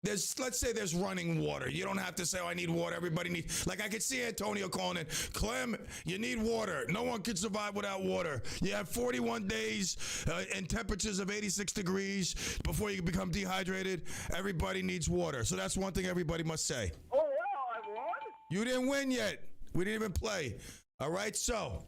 let's say there's running water. You don't have to say, I need water. Everybody needs, like I could see Antonio calling in, Clem, you need water. No one can survive without water. You have 41 days and temperatures of 86 degrees before you become dehydrated. Everybody needs water. So that's one thing everybody must say. Oh, wow, I won? You didn't win yet. We didn't even play. All right, so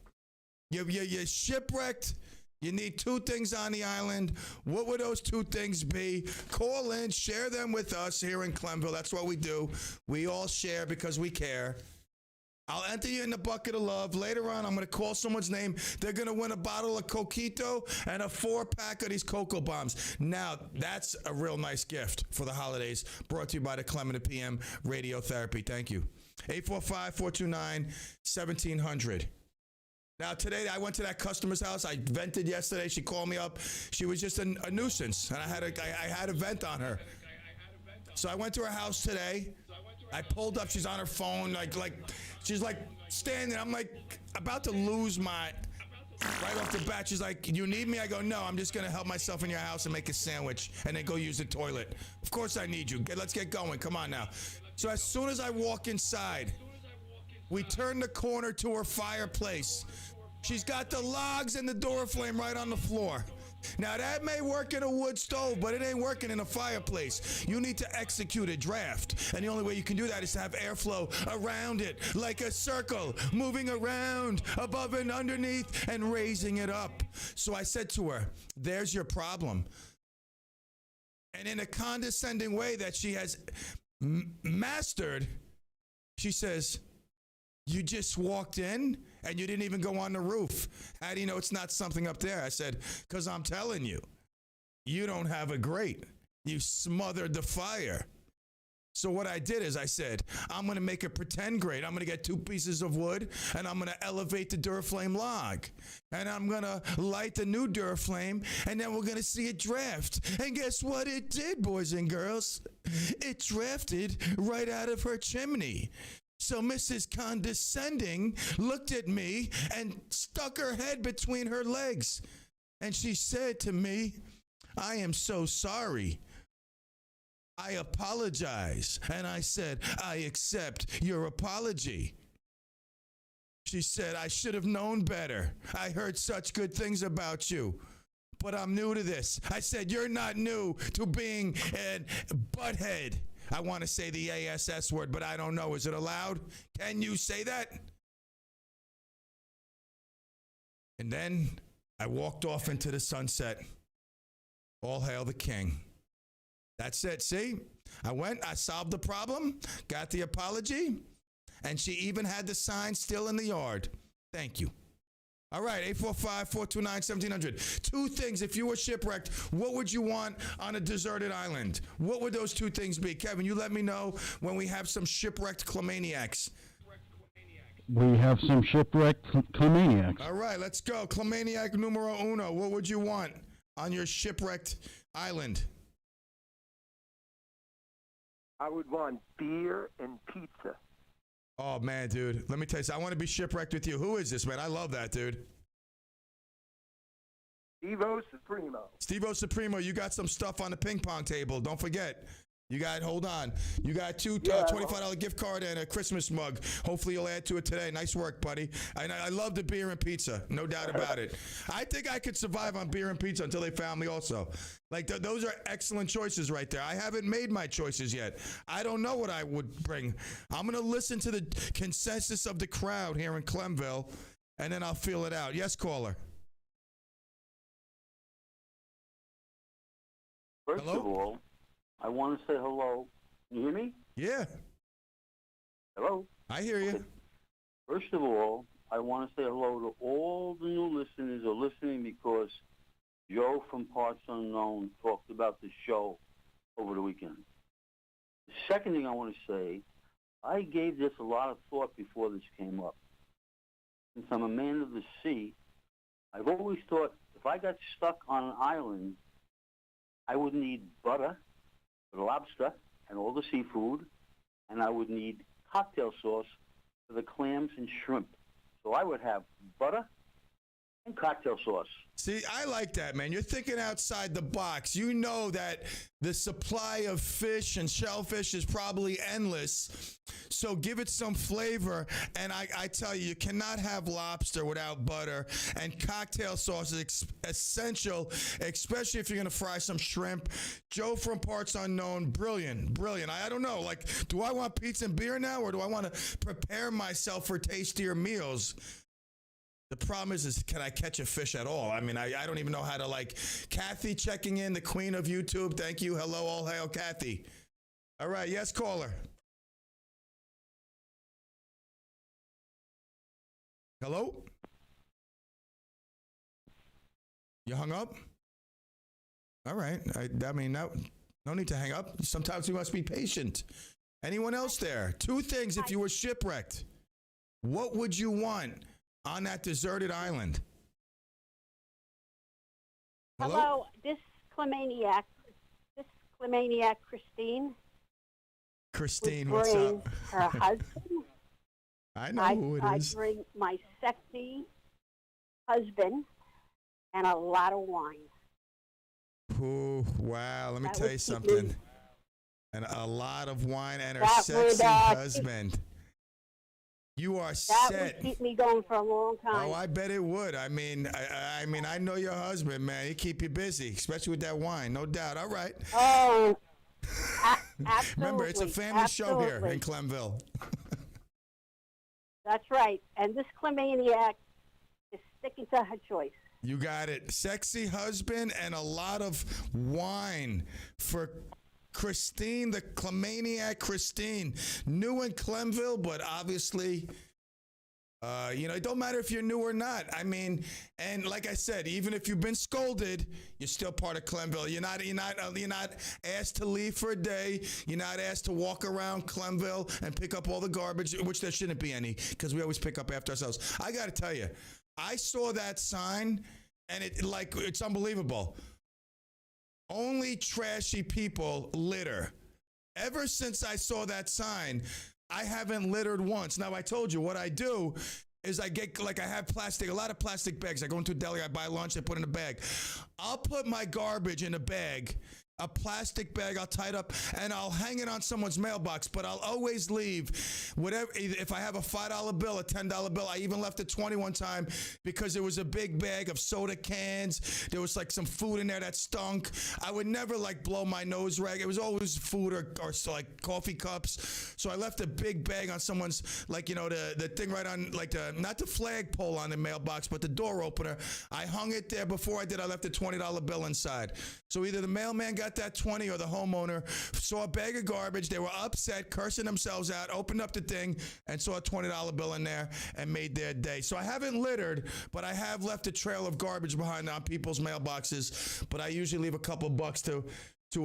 you're shipwrecked. You need 2 things on the island. What would those 2 things be? Call in, share them with us here in Clemville. That's what we do. We all share because we care. I'll enter you in the bucket of love. Later on, I'm going to call someone's name. They're going to win a bottle of Coquito and a 4-pack of these Cocoa Bombs. Now, that's a real nice gift for the holidays. Brought to you by the CLEM and the PM Radiotherapy. Thank you. 845-429-1700. Now, today, I went to that customer's house. I vented yesterday. She called me up. She was just a nuisance, and I had a vent on her. So I went to her house today. I pulled up. She's on her phone, she's like standing. I'm like about to lose my. Right off the bat, she's like, "You need me?" I go, "No, I'm just gonna help myself in your house and make a sandwich, and then go use the toilet." Of course, I need you. Let's get going. Come on now. So as soon as I walk inside, we turn the corner to her fireplace. She's got the logs and the door flame right on the floor. Now, that may work in a wood stove, but it ain't working in a fireplace. You need to execute a draft, and the only way you can do that is to have airflow around it, like a circle, moving around, above and underneath, and raising it up. So I said to her, "There's your problem." And in a condescending way that she has mastered, she says, "You just walked in and you didn't even go on the roof. How do you know it's not something up there?" I said, "Because I'm telling you, you don't have a grate. You smothered the fire." So what I did is I said, "I'm going to make a pretend grate. I'm going to get 2 pieces of wood and I'm going to elevate the Duraflame log. And I'm going to light the new Duraflame, and then we're going to see it draft." And guess what it did, boys and girls? It drafted right out of her chimney. So Mrs. Condescending looked at me and stuck her head between her legs. And she said to me, "I am so sorry. I apologize." And I said, "I accept your apology." She said, "I should have known better. I heard such good things about you, but I'm new to this." I said, "You're not new to being a butthead." I want to say the ASS word, but I don't know. Is it allowed? Can you say that? And then I walked off into the sunset. All hail the king. That's it. See? I solved the problem, got the apology, and she even had the sign still in the yard. Thank you. All right, 845-429-1700. 2 things. If you were shipwrecked, what would you want on a deserted island? What would those 2 things be? Kevin, you let me know when we have some shipwrecked Clemaniacs. We have some shipwrecked Clemaniacs. All right, let's go. Clemaniac numero uno. What would you want on your shipwrecked island? I would want beer and pizza. Oh, man, dude. Let me tell you something. I want to be shipwrecked with you. Who is this, man? I love that, dude. Steve-O Supremo. Steve-O Supremo, you got some stuff on the ping pong table. Don't forget. Hold on. You got 2 $25 gift card and a Christmas mug. Hopefully you'll add to it today. Nice work, buddy. I love the beer and pizza. No doubt about it. I think I could survive on beer and pizza until they found me also. Those are excellent choices right there. I haven't made my choices yet. I don't know what I would bring. I'm going to listen to the consensus of the crowd here in Clemville, and then I'll feel it out. Yes, caller. First of all, I want to say hello. Can you hear me? Yeah. Hello? I hear you. Okay. First of all, I want to say hello to all the new listeners who are listening because Joe from Parts Unknown talked about the show over the weekend. The second thing I want to say, I gave this a lot of thought before this came up. Since I'm a man of the sea, I've always thought if I got stuck on an island, I would need butter, the lobster and all the seafood, and I would need cocktail sauce for the clams and shrimp. So I would have butter and cocktail sauce. See, I like that, man. You're thinking outside the box. You know that the supply of fish and shellfish is probably endless. So give it some flavor. And I tell you, you cannot have lobster without butter. And cocktail sauce is essential, especially if you're going to fry some shrimp. Joe from Parts Unknown, brilliant. I don't know. Do I want pizza and beer now, or do I want to prepare myself for tastier meals? The problem is can I catch a fish at all? I mean, I don't even know how to, Kathy checking in, the queen of YouTube. Thank you. Hello, all hail, Kathy. All right, yes, caller. Hello? You hung up? All right. I mean, no need to hang up. Sometimes we must be patient. Anyone else there? Two things if you were shipwrecked. What would you want on that deserted island? Hello, this Clemaniac Christine. Christine, would what's bring up? Her husband. I know who it is. I bring my sexy husband and a lot of wine. Ooh, wow, let me That tell would you keep something. me- And a lot of wine and her That sexy would, husband. You are That set. would keep me going for a long time. Oh, I bet it would. I mean, I know your husband, man. He keep you busy, especially with that wine, no doubt. All right. Oh, absolutely. Remember, it's a family show here absolutely. in Clemville. That's right. And this Clemaniac is sticking to her choice. You got it. Sexy husband and a lot of wine for Christine, the Clemaniac Christine. New in Clemville, but obviously, it don't matter if you're new or not. I mean, and like I said, even if you've been scolded, you're still part of Clemville. You're not asked to leave for a day. You're not asked to walk around Clemville and pick up all the garbage, which there shouldn't be any, because we always pick up after ourselves. I got to tell you, I saw that sign, and it's unbelievable. Only trashy people litter. Ever since I saw that sign, I haven't littered once. Now, I told you what I do is I get, I have a lot of plastic bags. I go into a deli, I buy lunch, I put in a bag. I'll put my garbage in a bag, a plastic bag, I'll tie it up, and I'll hang it on someone's mailbox, but I'll always leave whatever. If I have a $5 bill, a $10 bill, I even left a 20 one time because there was a big bag of soda cans. There was some food in there that stunk. I would never blow my nose rag. It was always food or coffee cups. So I left a big bag on someone's, the thing right on, not the flagpole on the mailbox, but the door opener. I hung it there. Before I did, I left a $20 bill inside. So either the mailman got that 20 or the homeowner saw a bag of garbage. They were upset, cursing themselves out, opened up the thing and saw a $20 bill in there and made their day. So I haven't littered, but I have left a trail of garbage behind on people's mailboxes, but I usually leave a couple bucks to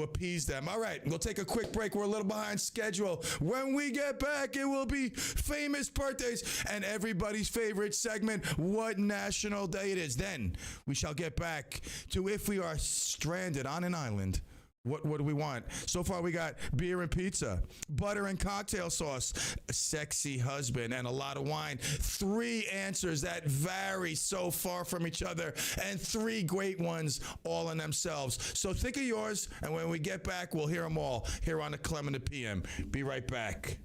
appease them. All right, we'll take a quick break. We're a little behind schedule. When we get back, it will be famous birthdays and everybody's favorite segment, What National Day It Is. Then we shall get back to if we are stranded on an island, what do we want? So far, we got beer and pizza, butter and cocktail sauce, a sexy husband, and a lot of wine. 3 answers that vary so far from each other, and 3 great ones all in themselves. So think of yours, and when we get back, we'll hear them all here on the Clem and the PM. Be right back.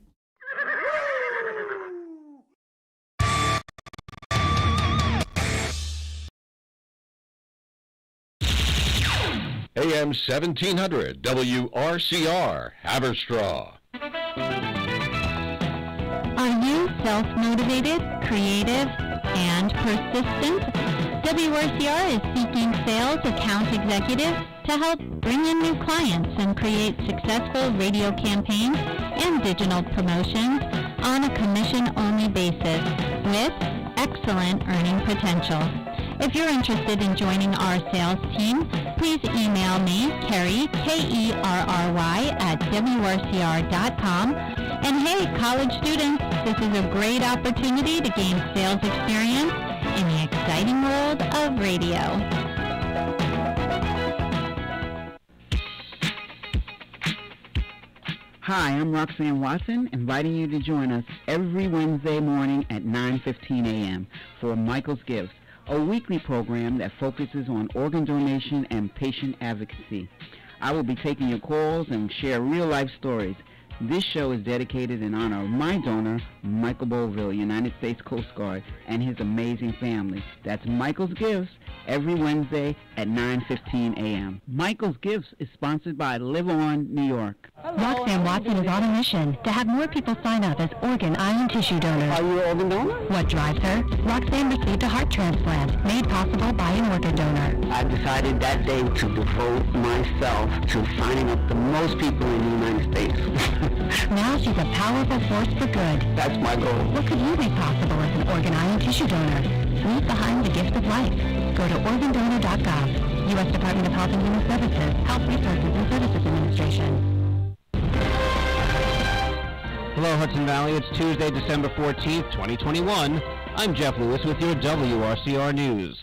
AM 1700 WRCR Haverstraw. Are you self-motivated, creative, and persistent? WRCR is seeking sales account executives to help bring in new clients and create successful radio campaigns and digital promotions on a commission-only basis with excellent earning potential. If you're interested in joining our sales team, please email me, Kerry, Kerry, at WRCR.com. And hey, college students, this is a great opportunity to gain sales experience in the exciting world of radio. Hi, I'm Roxanne Watson, inviting you to join us every Wednesday morning at 9:15 a.m. for Michael's Gifts, a weekly program that focuses on organ donation and patient advocacy. I will be taking your calls and share real-life stories. This show is dedicated in honor of my donor, Michael Boville, United States Coast Guard, and his amazing family. That's Michael's Gifts, every Wednesday at 9:15 a.m. Michael's Gifts is sponsored by Live On, New York. Roxanne Watson is on a mission to have more people sign up as organ, eye, and tissue donors. Are you an organ donor? What drives her? Roxanne received a heart transplant made possible by an organ donor. I decided that day to devote myself to signing up the most people in the United States. Now she's a powerful force for good. That's my goal. What could you make possible as an organ, eye, and tissue donor? Leave behind the gift of life. Go to organdonor.gov. U.S. Department of Health and Human Services, Health Resources and Services Administration. Hello, Hudson Valley. It's Tuesday, December 14th, 2021. I'm Jeff Lewis with your WRCR News.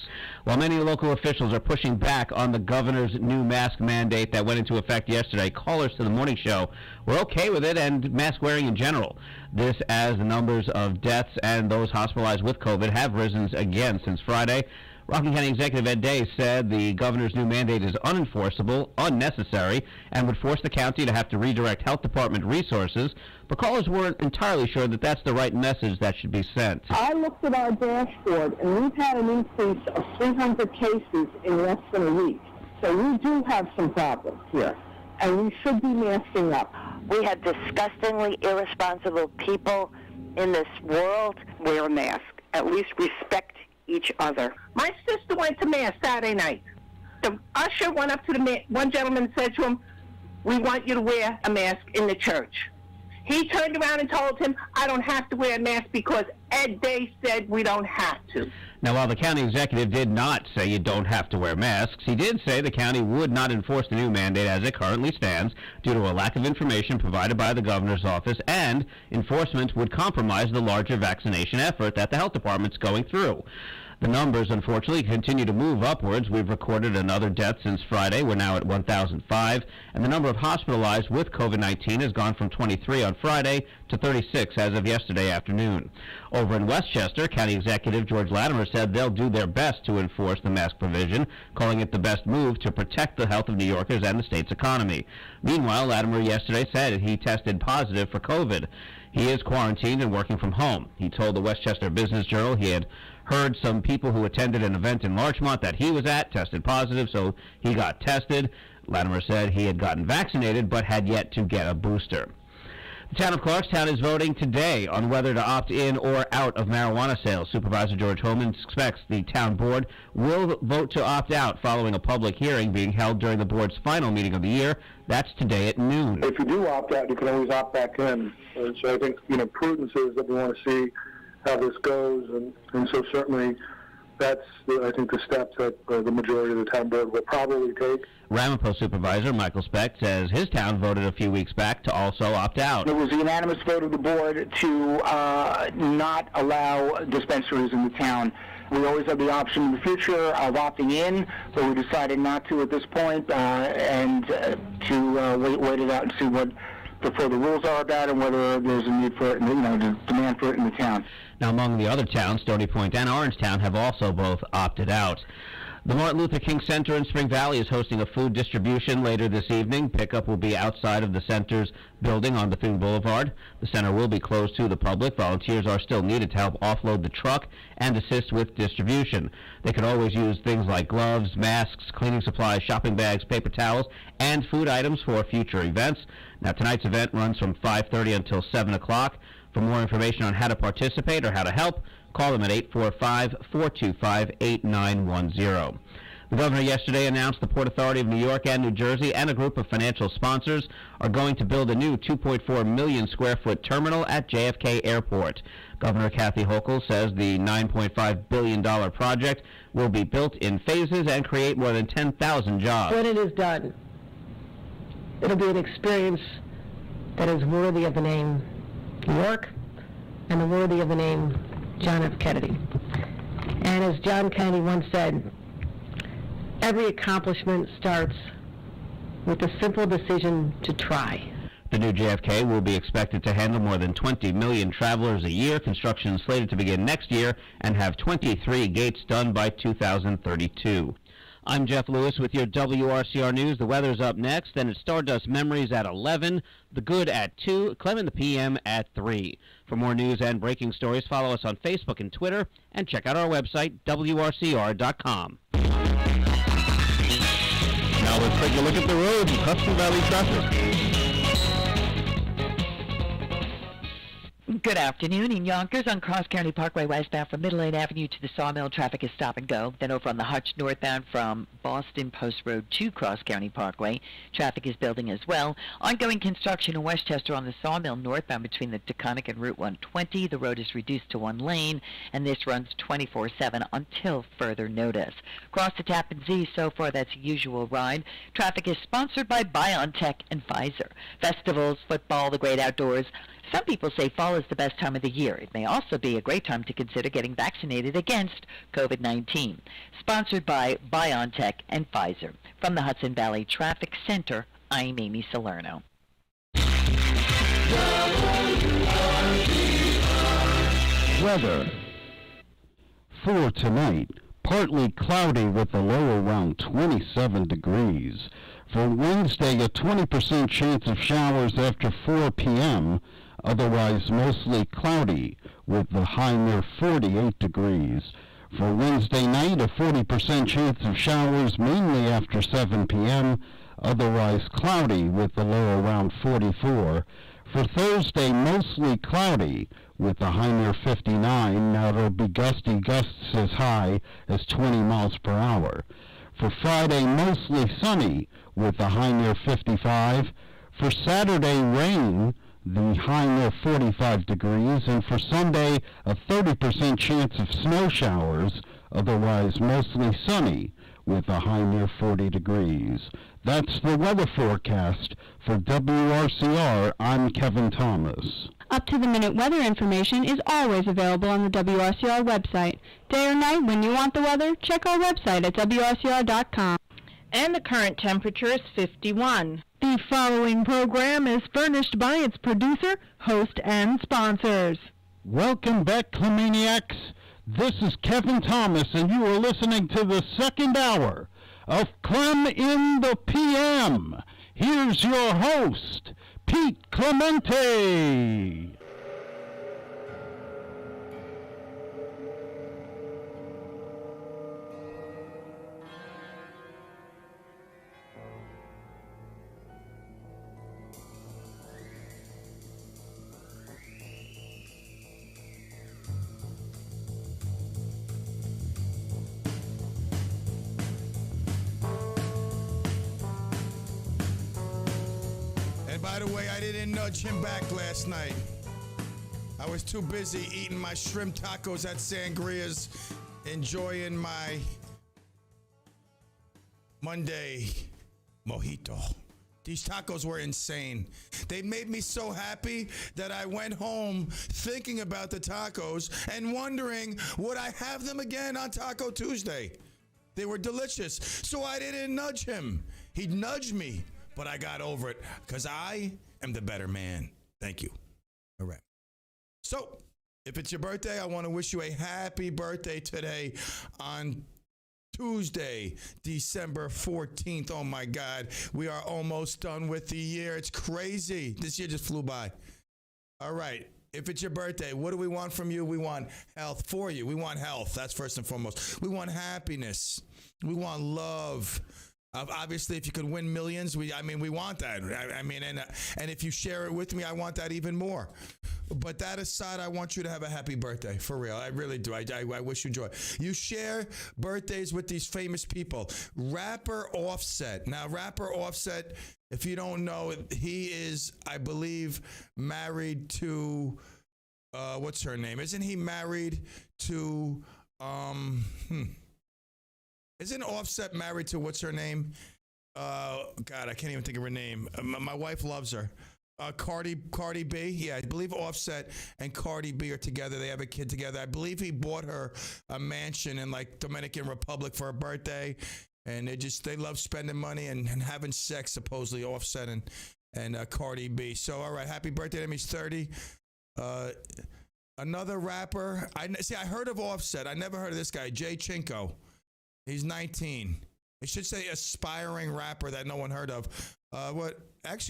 While many local officials are pushing back on the governor's new mask mandate that went into effect yesterday, callers to the morning show were okay with it and mask wearing in general. This as the numbers of deaths and those hospitalized with COVID have risen again since Friday. Rockland County Executive Ed Day said the governor's new mandate is unenforceable, unnecessary, and would force the county to have to redirect health department resources, but callers weren't entirely sure that that's the right message that should be sent. I looked at our dashboard, and we've had an increase of 300 cases in less than a week. So we do have some problems here, and we should be masking up. We have disgustingly irresponsible people in this world. Wear a mask. At least respect each other. My sister went to Mass Saturday night. The usher went up to one gentleman and said to him, "We want you to wear a mask in the church." He turned around and told him, "I don't have to wear a mask because Ed Day said we don't have to." Now, while the county executive did not say you don't have to wear masks, he did say the county would not enforce the new mandate as it currently stands due to a lack of information provided by the governor's office, and enforcement would compromise the larger vaccination effort that the health department's going through. The numbers, unfortunately, continue to move upwards. We've recorded another death since Friday. We're now at 1,005, and the number of hospitalized with COVID-19 has gone from 23 on Friday to 36 as of yesterday afternoon. Over in Westchester, County Executive George Latimer said they'll do their best to enforce the mask provision, calling it the best move to protect the health of New Yorkers and the state's economy. Meanwhile, Latimer yesterday said he tested positive for COVID. He is quarantined and working from home. He told the Westchester Business Journal he had heard some people who attended an event in Larchmont that he was at tested positive, so he got tested. Latimer said he had gotten vaccinated but had yet to get a booster. The town of Clarkstown is voting today on whether to opt in or out of marijuana sales. Supervisor George Homan expects the town board will vote to opt out following a public hearing being held during the board's final meeting of the year. That's today at noon. If you do opt out, you can always opt back in. And so I think, prudence is that we want to see how this goes. And so certainly that's, I think, the steps that the majority of the town board will probably take. Ramapo Supervisor Michael Speck says his town voted a few weeks back to also opt out. It was a unanimous vote of the board to not allow dispensaries in the town. We always have the option in the future of opting in, but we decided not to at this point, and to wait it out and see what the further rules are about and whether there's a need for it, demand for it in the town. Now, among the other towns, Stony Point and Orangetown have also both opted out. The Martin Luther King Center in Spring Valley is hosting a food distribution later this evening. Pickup will be outside of the center's building on Bethune Boulevard. The center will be closed to the public. Volunteers are still needed to help offload the truck and assist with distribution. They could always use things like gloves, masks, cleaning supplies, shopping bags, paper towels, and food items for future events. Now, tonight's event runs from 5:30 until 7 o'clock. For more information on how to participate or how to help, call them at 845-425-8910. The governor yesterday announced the Port Authority of New York and New Jersey and a group of financial sponsors are going to build a new 2.4 million square foot terminal at JFK Airport. Governor Kathy Hochul says the $9.5 billion project will be built in phases and create more than 10,000 jobs. When it is done, it'll be an experience that is worthy of the name New York and worthy of the name John F. Kennedy. And as John Kennedy once said, every accomplishment starts with the simple decision to try. The new JFK will be expected to handle more than 20 million travelers a year. Construction is slated to begin next year and have 23 gates done by 2032. I'm Jeff Lewis with your WRCR News. The weather's up next, then it's Stardust Memories at 11, The Good at 2, Clem in the PM at 3. For more news and breaking stories, follow us on Facebook and Twitter, and check out our website, WRCR.com. Now let's take a look at the roads and Hudson Valley traffic. Good afternoon. In Yonkers on Cross County Parkway westbound from Middle Lane Avenue to the Sawmill, traffic is stop and go. Then over on the Hutch northbound from Boston Post Road to Cross County Parkway, traffic is building as well. Ongoing construction in Westchester on the Sawmill northbound between the Taconic and Route 120. The road is reduced to one lane, and this runs 24/7 until further notice. Across the Tappan Zee, so far that's a usual ride. Traffic is sponsored by BioNTech and Pfizer. Festivals, football, the great outdoors. Some people say fall is the best time of the year. It may also be a great time to consider getting vaccinated against COVID-19. Sponsored by BioNTech and Pfizer. From the Hudson Valley Traffic Center, I'm Amy Salerno. Weather. For tonight, partly cloudy with a low around 27 degrees. For Wednesday, a 20% chance of showers after 4 p.m., otherwise mostly cloudy with the high near 48 degrees. For Wednesday night, a 40% chance of showers mainly after 7 p.m., otherwise cloudy with the low around 44. For Thursday, mostly cloudy with the high near 59. Now it'll be gusty gusts as high as 20 miles per hour. For Friday, mostly sunny with the high near 55. For Saturday, rain, the high near 45 degrees. And for Sunday, a 30% chance of snow showers, otherwise mostly sunny with a high near 40 degrees. That's the weather forecast for WRCR. I'm Kevin Thomas. Up-to-the-minute weather information is always available on the WRCR website. Day or night, when you want the weather, check our website at WRCR.com. And the current temperature is 51. The following program is furnished by its producer, host, and sponsors. Welcome back, Clemaniacs. This is Kevin Thomas, and you are listening to the second hour of Clem in the PM. Here's your host, Pete Clemente. By the way, I didn't nudge him back last night. I was too busy eating my shrimp tacos at Sangria's, enjoying my Monday mojito. These tacos were insane. They made me so happy that I went home thinking about the tacos and wondering, would I have them again on Taco Tuesday? They were delicious. So I didn't nudge him. He nudged me. But I got over it because I am the better man. Thank you. All right. So, if it's your birthday, I want to wish you a happy birthday today on Tuesday, December 14th. Oh, my God. We are almost done with the year. It's crazy. This year just flew by. All right. If it's your birthday, what do we want from you? We want health for you. We want health. That's first and foremost. We want happiness. We want love. Obviously, if you could win millions, we want that. And if you share it with me, I want that even more. But that aside, I want you to have a happy birthday, for real. I really do. I wish you joy. You share birthdays with these famous people. Rapper Offset. Now, rapper Offset, if you don't know, he is, I believe, married to, what's her name? Isn't he married to, Isn't Offset married to, what's her name? God, I can't even think of her name. My wife loves her. Cardi B. Yeah, I believe Offset and Cardi B are together. They have a kid together. I believe he bought her a mansion in like Dominican Republic for her birthday. And they love spending money and having sex, supposedly, Offset and Cardi B. So, all right, happy birthday to him. He's 30. Another rapper. I heard of Offset. I never heard of this guy, Jay Chinko. He's 19. It should say aspiring rapper that no one heard of.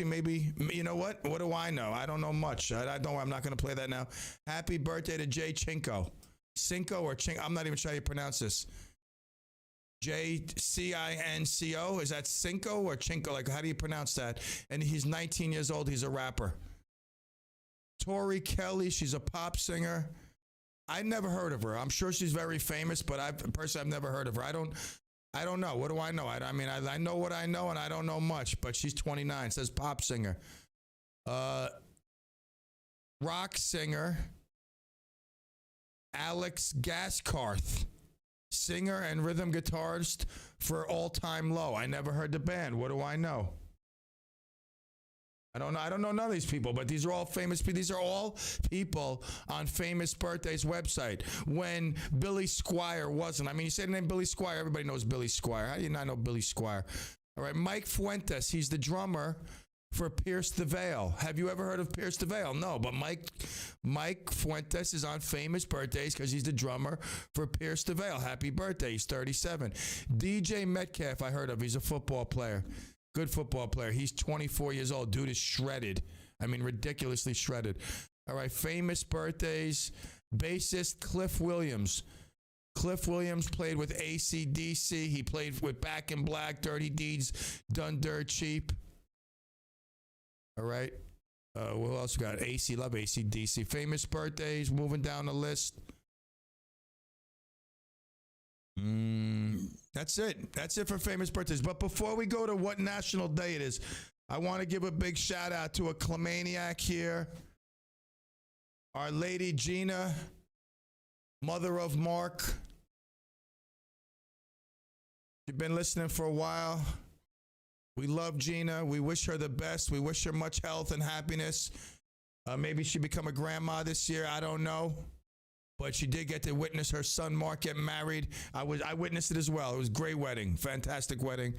Maybe, you know what? What do I know? I don't know much. I'm not going to play that now. Happy birthday to Jay Chinko. Cinco or Chinko? I'm not even sure how you pronounce this. J-C-I-N-C-O? Is that Cinco or Chinko? Like, how do you pronounce that? And he's 19 years old. He's a rapper. Tori Kelly, she's a pop singer. I never heard of her. I'm sure she's very famous, but I've never heard of her. I don't know. What do I know? I mean, I know what I know, and I don't know much, but she's 29. Says pop singer. Rock singer Alex Gaskarth, singer and rhythm guitarist for All Time Low. I never heard the band. What do I know? I don't know. I don't know none of these people, but these are all famous people. These are all people on Famous Birthdays website. When Billy Squier wasn't. I mean, you say the name Billy Squier, everybody knows Billy Squier. How do you not know Billy Squier? All right, Mike Fuentes, he's the drummer for Pierce the Veil. Have you ever heard of Pierce the Veil? No, but Mike Fuentes is on Famous Birthdays because he's the drummer for Pierce the Veil. Happy birthday. He's 37. DJ Metcalf, I heard of. He's a football player. Good football player. He's 24 years old. Dude is shredded. I mean, ridiculously shredded. All right, Famous Birthdays. Bassist Cliff Williams. Cliff Williams played with AC/DC. He played with Back in Black, Dirty Deeds, Done Dirt Cheap. All right. What else we got? love AC/DC. Famous Birthdays. Moving down the list. That's it. That's it for Famous Birthdays. But before we go to what national day it is, I want to give a big shout out to a Clemaniac here. Our Lady Gina, mother of Mark. She's been listening for a while. We love Gina. We wish her the best. We wish her much health and happiness. Maybe she become a grandma this year. I don't know. But she did get to witness her son Mark get married. I witnessed it as well. It was a great wedding, fantastic wedding.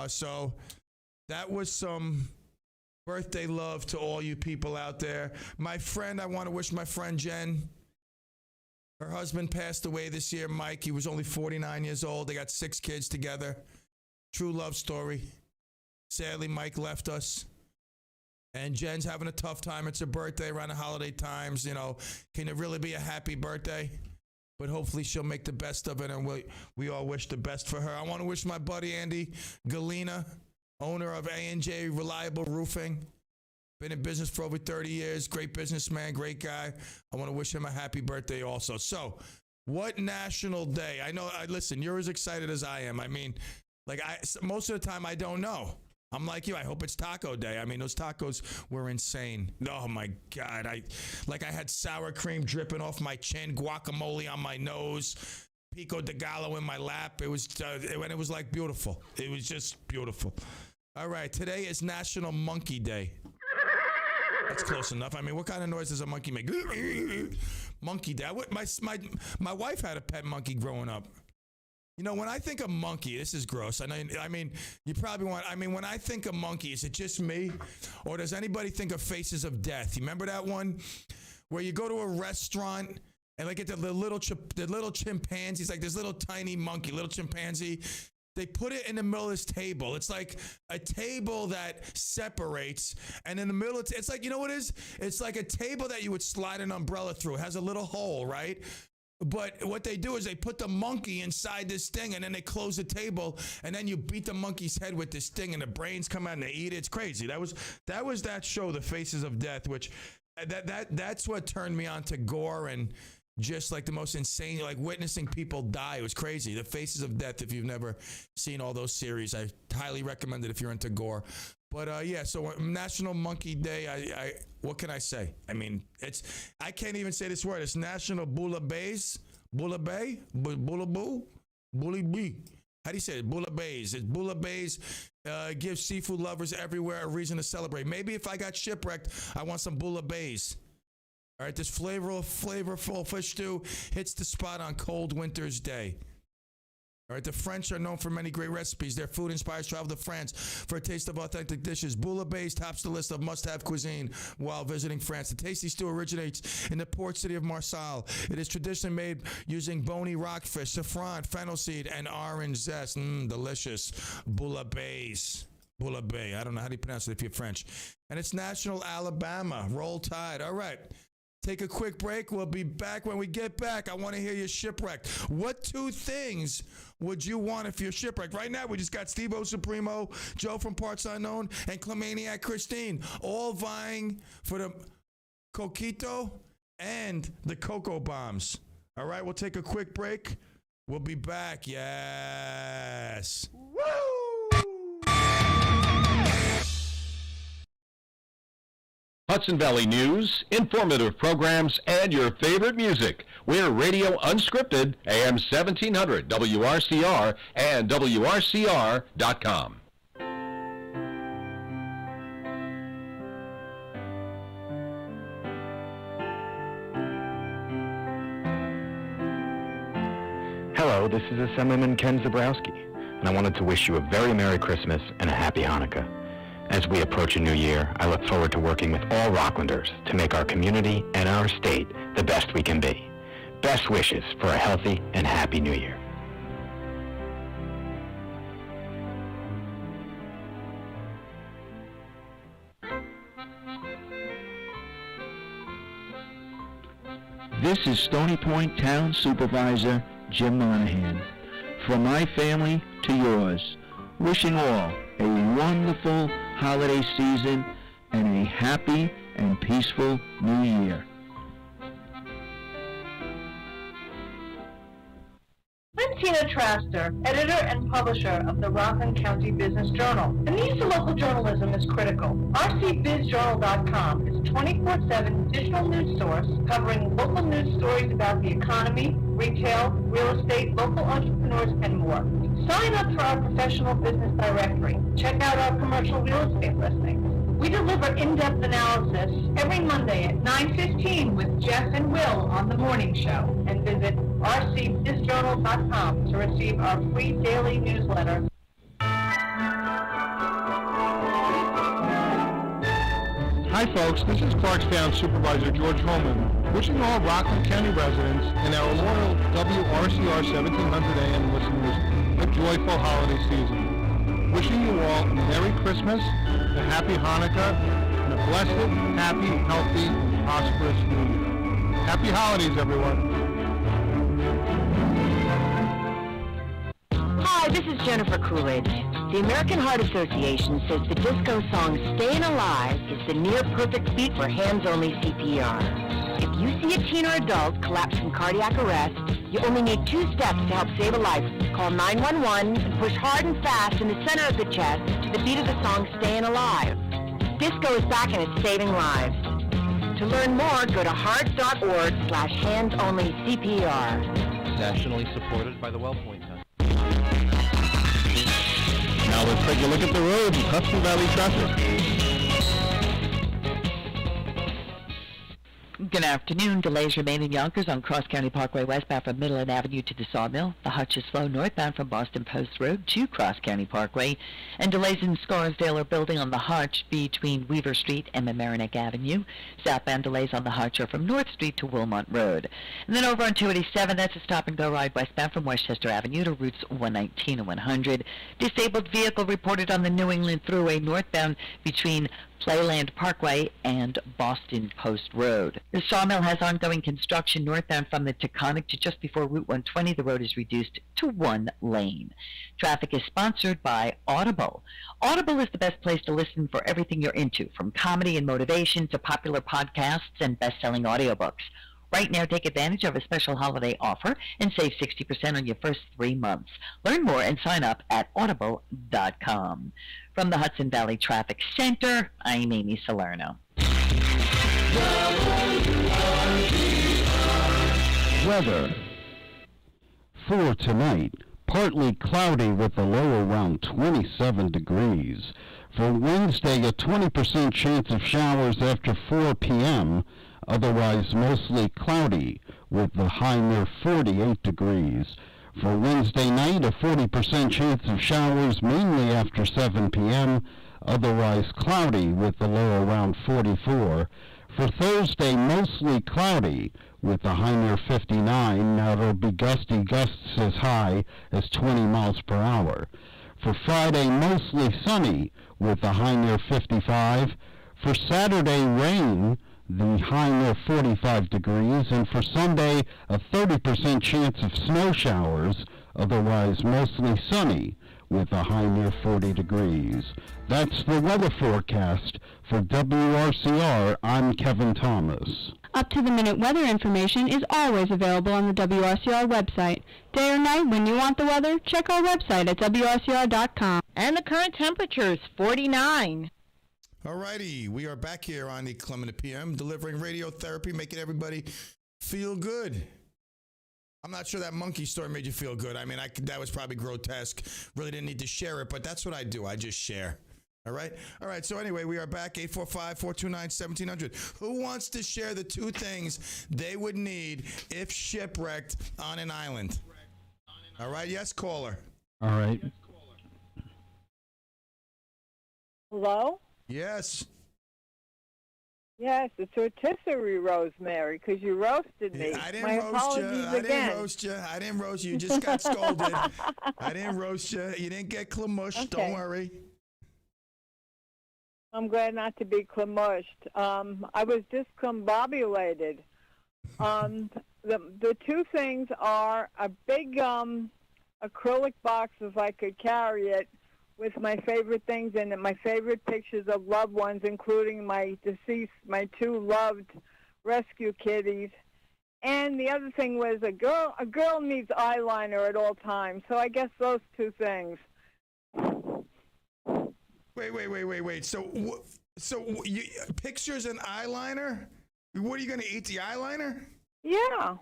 So that was some birthday love to all you people out there. My friend, I want to wish my friend Jen. Her husband passed away this year, Mike. He was only 49 years old. They got 6 kids together. True love story. Sadly, Mike left us. And Jen's having a tough time. It's her birthday around the holiday times. You know, can it really be a happy birthday? But hopefully she'll make the best of it, and we all wish the best for her. I want to wish my buddy Andy Galena, owner of A&J Reliable Roofing. Been in business for over 30 years. Great businessman, great guy. I want to wish him a happy birthday also. So, what national day? I know, listen, you're as excited as I am. I mean, most of the time I don't know. I'm like you. I hope it's Taco Day. I mean, those tacos were insane. Oh my God! I had sour cream dripping off my chin, guacamole on my nose, pico de gallo in my lap. It was like beautiful. It was just beautiful. All right, today is National Monkey Day. That's close enough. I mean, what kind of noise does a monkey make? Monkey Day. My wife had a pet monkey growing up. You know, when I think of monkey, this is gross. I mean, you probably want, when I think of monkey, is it just me? Or does anybody think of Faces of Death? You remember that one? Where you go to a restaurant and get the little chimpanzees, like this little tiny monkey, little chimpanzee. They put it in the middle of this table. It's like a table that separates, and in the middle, it's like, you know what it is? It's like a table that you would slide an umbrella through. It has a little hole, right? But what they do is they put the monkey inside this thing, and then they close the table, and then you beat the monkey's head with this thing, and the brains come out and they eat it. It's crazy. That was that show, The Faces of Death, which that's what turned me on to gore and just like the most insane, like witnessing people die. It was crazy. The Faces of Death. If you've never seen all those series, I highly recommend it if you're into gore. But yeah, so National Monkey Day, I what can I say? I mean, I can't even say this word. It's National Bouillabaisse, Bouillabaisse, Boulaboo, Boulibee. How do you say it? Bouillabaisse. It's Bouillabaisse. Gives seafood lovers everywhere a reason to celebrate. Maybe if I got shipwrecked, I want some Bouillabaisse. All right, this flavorful fish stew hits the spot on cold winter's day. All right, the French are known for many great recipes. Their food inspires travel to France for a taste of authentic dishes. Bouillabaisse tops the list of must-have cuisine while visiting France. The tasty stew originates in the port city of Marseille. It is traditionally made using bony rockfish, saffron, fennel seed, and orange zest. Delicious. Bouillabaisse. Bouillabaisse. I don't know how do you pronounce it if you're French. And it's National Alabama. Roll Tide. All right. Take a quick break. We'll be back. When we get back, I want to hear you shipwrecked. What 2 things would you want if you're shipwrecked? Right now, we just got Steve O Supremo, Joe from Parts Unknown, and Clemaniac Christine, all vying for the Coquito, and the cocoa bombs. All right, we'll take a quick break. We'll be back. Yes. Hudson Valley News, informative programs, and your favorite music. We're Radio Unscripted, AM 1700, WRCR, and WRCR.com. Hello, this is Assemblyman Ken Zabrowski, and I wanted to wish you a very Merry Christmas and a Happy Hanukkah. As we approach a new year, I look forward to working with all Rocklanders to make our community and our state the best we can be. Best wishes for a healthy and happy new year. This is Stony Point Town Supervisor Jim Monahan. From my family to yours, wishing all a wonderful holiday season and a happy and peaceful new year. I'm Tina Traster, editor and publisher of the Rockland County Business Journal. The need for local journalism is critical. RCBizJournal.com is a 24/7 digital news source covering local news stories about the economy, retail, real estate, local entrepreneurs, and more. Sign up for our professional business directory. Check out our commercial real estate listings. We deliver in-depth analysis every Monday at 9:15 with Jeff and Will on the morning show. And visit rcbizjournal.com to receive our free daily newsletter. Hi folks, this is Clarkstown Supervisor George Holman, wishing all Rockland County residents and our loyal WRCR 1700 AM listeners a joyful holiday season. Wishing you all a Merry Christmas, a Happy Hanukkah, and a blessed, happy, healthy, and prosperous New Year. Happy holidays, everyone. Hi, this is Jennifer Coolidge. The American Heart Association says the disco song Stayin' Alive is the near-perfect beat for hands-only CPR. If you see a teen or adult collapse from cardiac arrest, you only need 2 steps to help save a life. Call 911 and push hard and fast in the center of the chest to the beat of the song Stayin' Alive. Disco is back and it's saving lives. To learn more, go to heart.org/hands-only-CPR. Nationally supported by the Wellpoint Center. Now let's take a look at the roads in Hudson Valley traffic. Good afternoon. Delays remain in Yonkers on Cross County Parkway westbound from Midland Avenue to the Sawmill. The Hutch is slow northbound from Boston Post Road to Cross County Parkway. And delays in Scarsdale are building on the Hutch between Weaver Street and Mamaroneck Avenue. Southbound delays on the Hutch are from North Street to Wilmont Road. And then over on 287, that's a stop-and-go ride westbound from Westchester Avenue to routes 119 and 100. Disabled vehicle reported on the New England Thruway northbound between Playland Parkway and Boston Post Road. The Sawmill has ongoing construction northbound from the Taconic to just before Route 120. The road is reduced to 1 lane. Traffic is sponsored by Audible. Audible is the best place to listen for everything you're into, from comedy and motivation to popular podcasts and best-selling audiobooks. Right now, take advantage of a special holiday offer and save 60% on your first 3 months. Learn more and sign up at audible.com. From the Hudson Valley Traffic Center, I'm Amy Salerno. Weather. For tonight, partly cloudy with a low around 27 degrees. For Wednesday, a 20% chance of showers after 4 p.m., otherwise mostly cloudy with the high near 48 degrees. For Wednesday night, a 40% chance of showers mainly after 7 p.m., otherwise cloudy with the low around 44. For Thursday, mostly cloudy with the high near 59. Now it'll be gusty gusts as high as 20 miles per hour. For Friday, mostly sunny with the high near 55. For Saturday, rain, the high near 45 degrees, and for Sunday, a 30% chance of snow showers, otherwise mostly sunny with a high near 40 degrees. That's the weather forecast for WRCR. I'm Kevin Thomas. Up-to-the-minute weather information is always available on the WRCR website. Day or night, when you want the weather, check our website at WRCR.com. And the current temperature is 49. Alrighty, we are back here on the CLEM in the PM, delivering radiotherapy, making everybody feel good. I'm not sure that monkey story made you feel good. I mean, that was probably grotesque. Really didn't need to share it, but that's what I do. I just share. All right? All right, so anyway, we are back, 845-429-1700. Who wants to share the two things they would need if shipwrecked on an island? All right, yes, caller. All right. Hello? Yes. Yes, it's rotisserie rosemary, because you roasted me. I didn't My roast you. apologies I again. didn't roast you. I didn't roast you. You just got scolded. I didn't roast you. You didn't get clamushed. Okay. Don't worry. I'm glad not to be clamushed. I was discombobulated. The two things are a big acrylic box, if I could carry it, with my favorite things in it, my favorite pictures of loved ones, including my two loved rescue kitties. And the other thing was a girl needs eyeliner at all times. So I guess those two things. Wait. So you, pictures and eyeliner? What are you going to eat, the eyeliner? Yeah.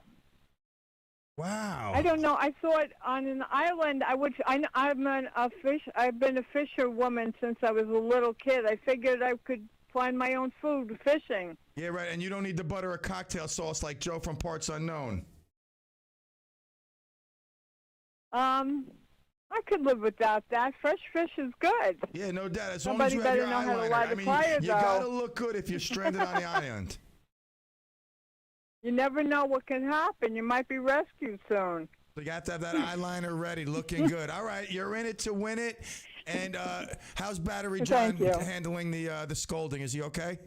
Wow. I don't know. I saw it on an island. I've been a fisherwoman since I was a little kid. I figured I could find my own food fishing. Yeah, right. And you don't need to butter a cocktail sauce like Joe from Parts Unknown. I could live without that. Fresh fish is good. Yeah, no doubt. As long as Somebody you have better your know how to eyeliner. light I a mean, fire, you though. gotta look good if you're stranded on the island. You never know what can happen. You might be rescued soon. So you have to have that eyeliner ready, looking good. All right, you're in it to win it. And how's Battery John handling the scolding? Is he okay?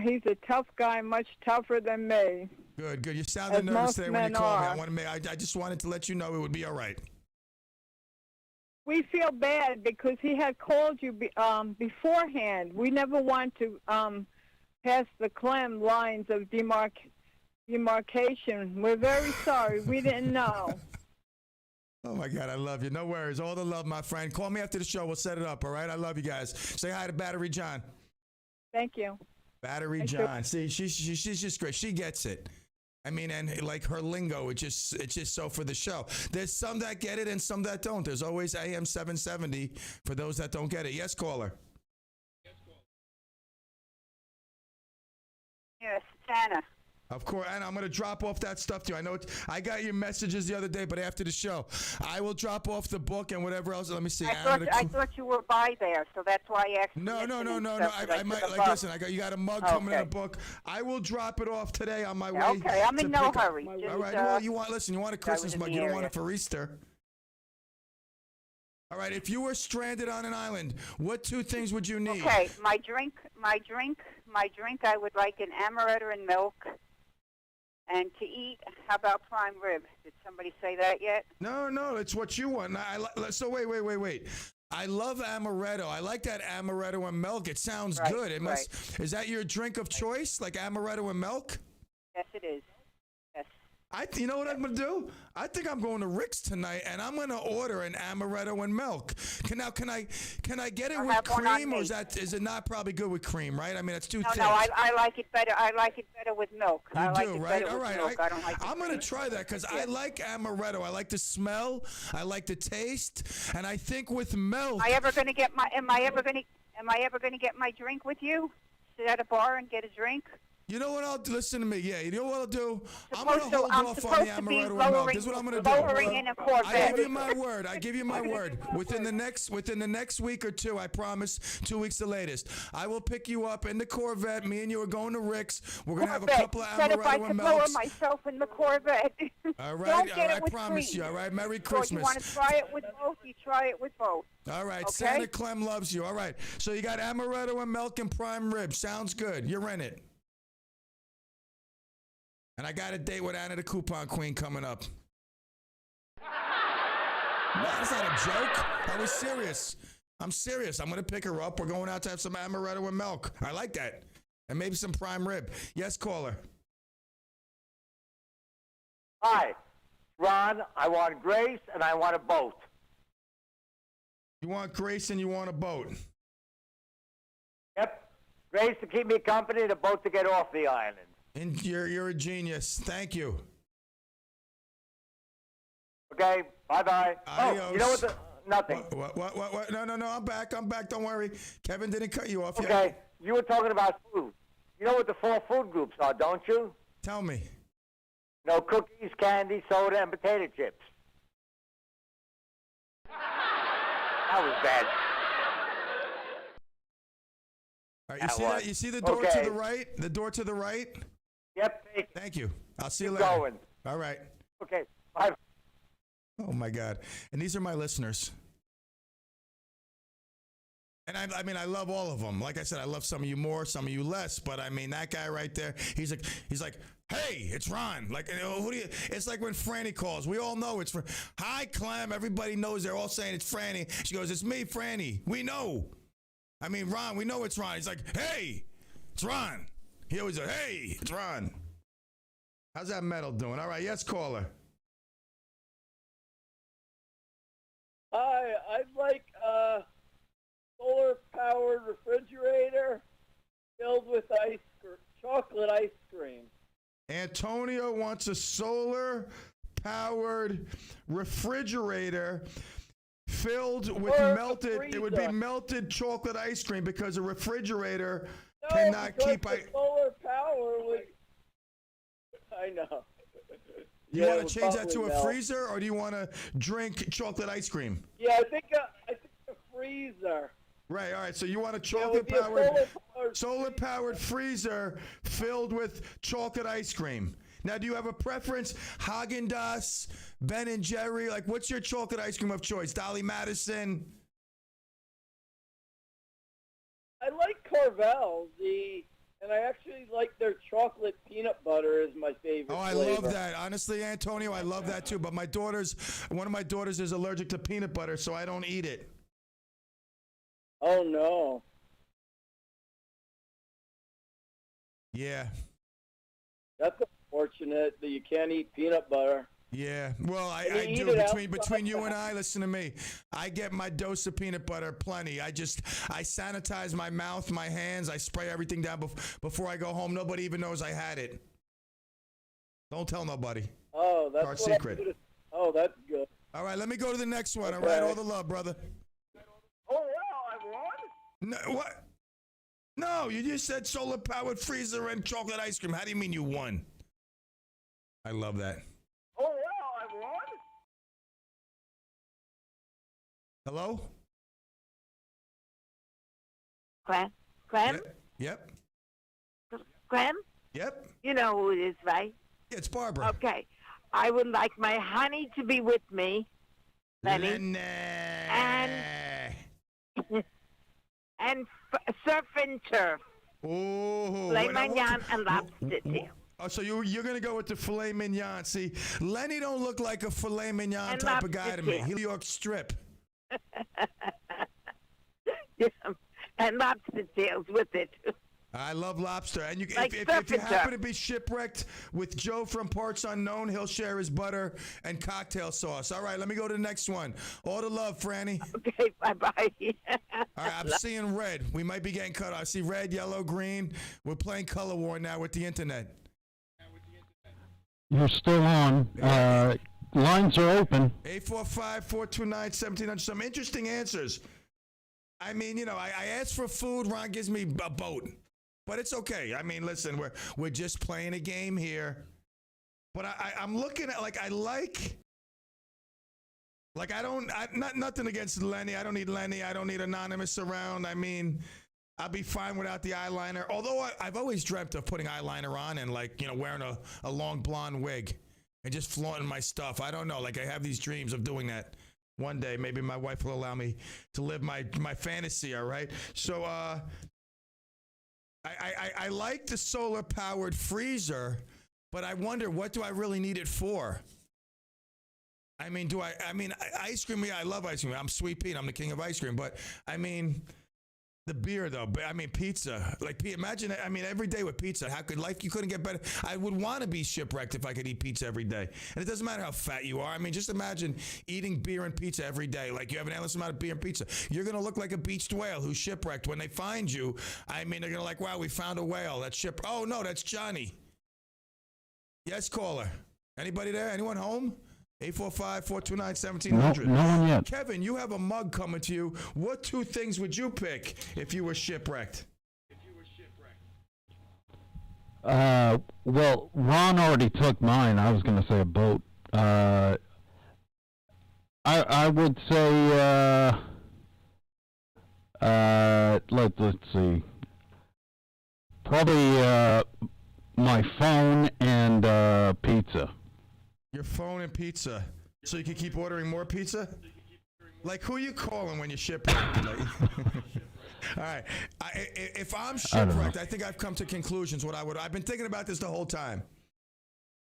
He's a tough guy, much tougher than me. Good. You sounded As nervous most today when you men called me. are. I just wanted to let you know it would be all right. We feel bad because he had called you beforehand. We never want to pass the CLEM lines of demarcation. We're very sorry. We didn't know. Oh, my God, I love you. No worries. All the love, my friend. Call me after the show. We'll set it up, all right? I love you guys. Say hi to Battery John. Thank you. Battery John. See, she's just great. She gets it. I mean, and like her lingo, it's just so for the show. There's some that get it and some that don't. There's always AM 770 for those that don't get it. Yes, caller. Yes, Anna. Of course, Anna, I'm going to drop off that stuff to you. I know I got your messages the other day, but after the show, I will drop off the book and whatever else. Let me see. I thought you were by there, so that's why I asked. No. I might listen. You got a mug coming in a book. I will drop it off today on my way. Okay, I'm in no hurry. All right. Well, you want a Christmas mug. You don't want it for Easter. All right. If you were stranded on an island, what two things would you need? Okay, my drink. I would like an amaretto and milk. And to eat, how about prime rib? Did somebody say that yet? No, it's what you want. So wait. I love amaretto. I like that amaretto and milk. It sounds good. Is that your drink of choice, like amaretto and milk? Yes, it is. Yes. You know what I'm going to do? I think I'm going to Rick's tonight, and I'm going to order an amaretto and milk. Can I get it with cream, or is it not probably good with cream? Right? I mean, it's too thick. No, I like it better. I like it better with milk. You like do, it right? Better All with right. milk. I don't like. I'm going to try that because I like amaretto. I like the smell. I like the taste, and I think with milk. Am I ever going to get my drink with you? Sit at a bar and get a drink. You know what I'll do? Listen to me. Yeah, you know what I'll do? I'm going to hold off on the amaretto and milk. This is what I'm going to do. In a Corvette. I give you my word. Within the next week or two, I promise, 2 weeks the latest, I will pick you up in the Corvette. Me and you are going to Rick's. We're going to have a couple of amaretto and milks. I could lower myself in the Corvette. All right, I promise you. All right, Merry Christmas. So you want to try it with both? You try it with both. All right, okay? Santa Clem loves you. All right, so you got amaretto and milk and prime rib. Sounds good. You're in it. And I got a date with Anna the Coupon Queen coming up. No, that's not a joke. I was serious. I'm serious. I'm going to pick her up. We're going out to have some amaretto and milk. I like that. And maybe some prime rib. Yes, caller. Hi, Ron. I want Grace and I want a boat. You want Grace and you want a boat? Yep. Grace to keep me company, the boat to get off the island. And you're a genius. Thank you. Okay, bye-bye. Adios. Oh, you know what? Nothing. What? No. I'm back. Don't worry. Kevin didn't cut you off yet. Okay, you were talking about food. You know what the 4 food groups are, don't you? Tell me. No cookies, candy, soda, and potato chips. That was bad. All right, you see that? You see the door to the right? The door to the right? Yep. Thank you. I'll see you Keep later. going. All right. Okay, bye. Oh, my God. And these are my listeners. And I mean, I love all of them. Like I said, I love some of you more, some of you less. But I mean, that guy right there, he's like, hey, it's Ron. Like, you know, it's like when Franny calls. We all know it's hi, Clem. Everybody knows. They're all saying it's Franny. She goes, it's me, Franny. We know. I mean, Ron, we know it's Ron. He's like, hey, it's Ron. He always says, hey, it's Ron. How's that metal doing? All right, yes, caller. Hi, I'd like a solar-powered refrigerator filled with chocolate ice cream. Antonio wants a solar-powered refrigerator filled with melted. It would be melted chocolate ice cream because a refrigerator cannot keep. Solar power would. I know. You want to change that to a freezer, or do you want to drink chocolate ice cream? Yeah, I think a freezer. Right. All right. So you want a solar-powered freezer filled with chocolate ice cream. Now, do you have a preference? Haagen-Dazs, Ben and Jerry? Like, what's your chocolate ice cream of choice? Dolly Madison? I like Carvel, and I actually like their chocolate peanut butter is my favorite. Oh, I flavor. love that. Honestly, Antonio, I love that too. But one of my daughters is allergic to peanut butter, so I don't eat it. Oh, no. Yeah. That's unfortunate that you can't eat peanut butter. Yeah, well, I do. Between you and I, listen to me. I get my dose of peanut butter plenty. I sanitize my mouth, my hands. I spray everything down before I go home. Nobody even knows I had it. Don't tell nobody. Oh, that's our secret. Oh, that's good. All right, let me go to the next one. Okay. All right, all the love, brother. Oh, wow, I won? No, what? No, you just said solar-powered freezer and chocolate ice cream. How do you mean you won? I love that. Oh, wow, I won? Hello? Clem? Yep. Clem? Yep. You know who it is, right? Yeah, it's Barbara. Okay. I would like my honey to be with me, Lenny. And surf and turf. Oh. Filet mignon and lobster tail. Oh, so you're going to go with the filet mignon. See, Lenny don't look like a filet mignon And type of guy to me. tail. He's New York strip. Yeah, and lobster tails with it. I love lobster. And you, Like if surf you and happen turf. to be shipwrecked with Joe from Parts Unknown, he'll share his butter and cocktail sauce. All right, let me go to the next one. All the love, Franny. Okay, bye-bye. All right, I'm seeing red. We might be getting cut off. I see red, yellow, green. We're playing color war now with the internet. You're still on. Lines are open. 845-429-1700. Some interesting answers. I mean, I asked for food. Ron gives me a boat. But it's okay. I mean, listen, we're just playing a game here. But I'm looking at, nothing against Lenny. I don't need Lenny. I don't need Anonymous around. I mean, I'll be fine without the eyeliner. Although I've always dreamt of putting eyeliner on and wearing a long blonde wig and just flaunting my stuff. I don't know. I have these dreams of doing that. One day, maybe my wife will allow me to live my fantasy, all right? So, I like the solar-powered freezer, but I wonder, what do I really need it for? I mean, ice cream, yeah, I love ice cream. I'm Sweet Pete. I'm the king of ice cream. But, I mean, the beer, though. I mean, pizza. Like, imagine, I mean, every day with pizza. How could life, you couldn't get better. I would want to be shipwrecked if I could eat pizza every day. And it doesn't matter how fat you are. I mean, just imagine eating beer and pizza every day. Like, you have an endless amount of beer and pizza. You're going to look like a beached whale who's shipwrecked. When they find you, I mean, they're going to like, wow, we found a whale. That's Oh, no, that's Johnny. Yes, caller. Anybody there? Anyone home? 845-429-1700. No one yet. Kevin, you have a mug coming to you. What two things would you pick if you were shipwrecked? Well, Ron already took mine. I was going to say a boat. I would say, let's see. Probably my phone and pizza. Your phone and pizza. So you can keep ordering more pizza? Like, who are you calling when you're shipwrecked? Like, all right. If I'm shipwrecked, I think I've come to conclusions. I've been thinking about this the whole time.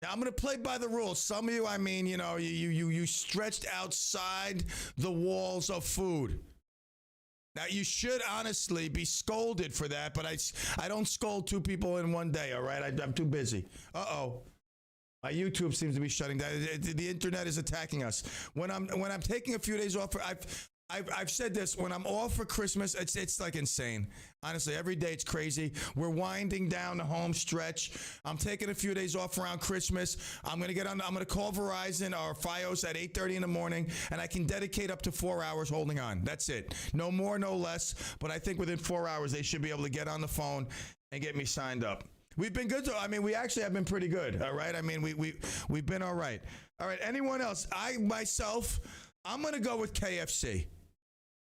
Now, I'm going to play by the rules. Some of you, I mean, you know, you stretched outside the walls of food. Now, you should honestly be scolded for that, but I don't scold two people in one day, all right? I'm too busy. Uh-oh. My YouTube seems to be shutting down. The internet is attacking us. When I'm taking a few days off, I've said this. When I'm off for Christmas, it's like insane. Honestly, every day it's crazy. We're winding down the home stretch. I'm taking a few days off around Christmas. I'm gonna call Verizon or Fios at 8:30 in the morning, and I can dedicate up to 4 hours holding on. That's it. No more, no less. But I think within 4 hours they should be able to get on the phone and get me signed up. We've been good. I mean, we actually have been pretty good. All right. I mean, we've been all right. All right. Anyone else? I'm going to go with KFC.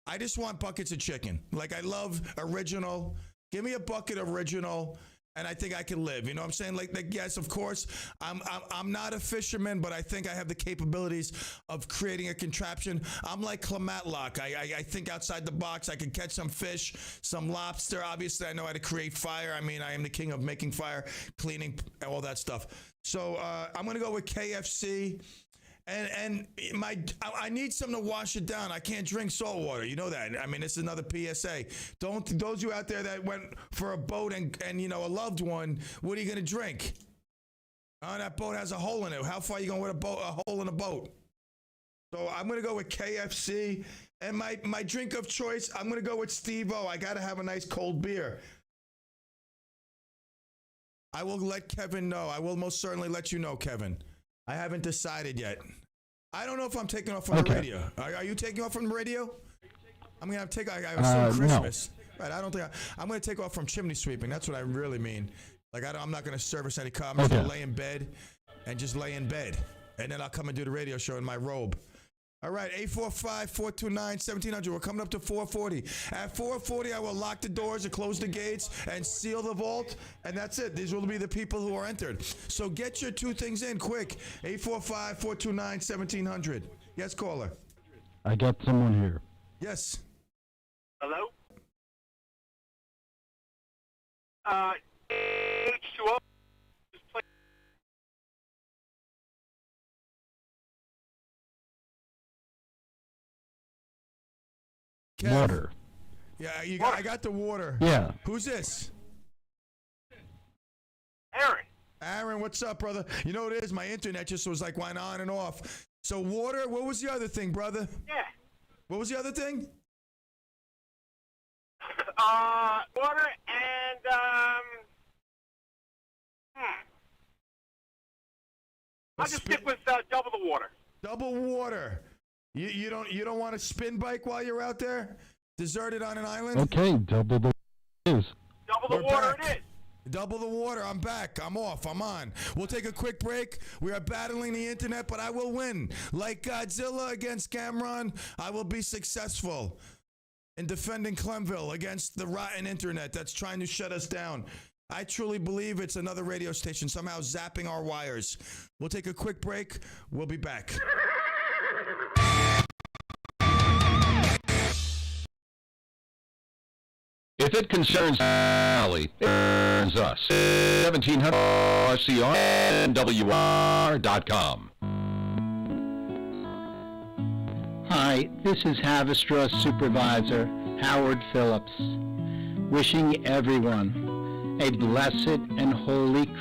I just want buckets of chicken. Like, I love original. Give me a bucket of original, and I think I can live. You know what I'm saying? Like yes, of course, I'm not a fisherman, but I think I have the capabilities of creating a contraption. I'm like Matlock. I think outside the box. I can catch some fish, some lobster. Obviously, I know how to create fire. I mean, I am the king of making fire, cleaning, all that stuff. So I'm going to go with KFC. And I need something to wash it down. I can't drink salt water. You know that. I mean, this is another PSA. Those of you out there that went for a boat and you know, a loved one, what are you going to drink? Oh, that boat has a hole in it. How far are you going with a hole in a boat? So I'm going to go with KFC. And my drink of choice, I'm going to go with Steve-O. I got to have a nice cold beer. I will let Kevin know. I will most certainly let you know, Kevin. I haven't decided yet. I don't know if I'm taking off from the radio. Are you taking off from the radio? I'm going to take I assume Christmas. No. Right, I don't think I'm going to take off from chimney sweeping. That's what I really mean. Like, I'm not going to service any car. I'm just going to lay in bed and just lay in bed. And then I'll come and do the radio show in my robe. All right, 845-429-1700. We're coming up to 440. At 440, I will lock the doors and close the gates and seal the vault, and that's it. These will be the people who are entered. So get your two things in quick. 845-429-1700. Yes, caller. I got someone here. Yes. Hello? H2O. Water. Yeah, I got the water. Yeah. Who's this? Aaron, what's up, brother? You know what it is? My internet just was like went on and off. So water, what was the other thing, brother? Yeah. What was the other thing? Water and, I'll just stick with double the water. Double water. You don't want a spin bike while you're out there? Deserted on an island? Okay, double the is. Double the water it is. Double the water. I'm back. I'm off. I'm on. We'll take a quick break. We are battling the internet, but I will win. Like Godzilla against Cameron, I will be successful in defending Clemville against the rotten internet that's trying to shut us down. I truly believe it's another radio station somehow zapping our wires. We'll take a quick break. We'll be back. If it concerns Valley, it concerns us. 1700 RCR and WR.com. Hi, this is Havistra Supervisor Howard Phillips, wishing everyone a blessed and holy Christmas.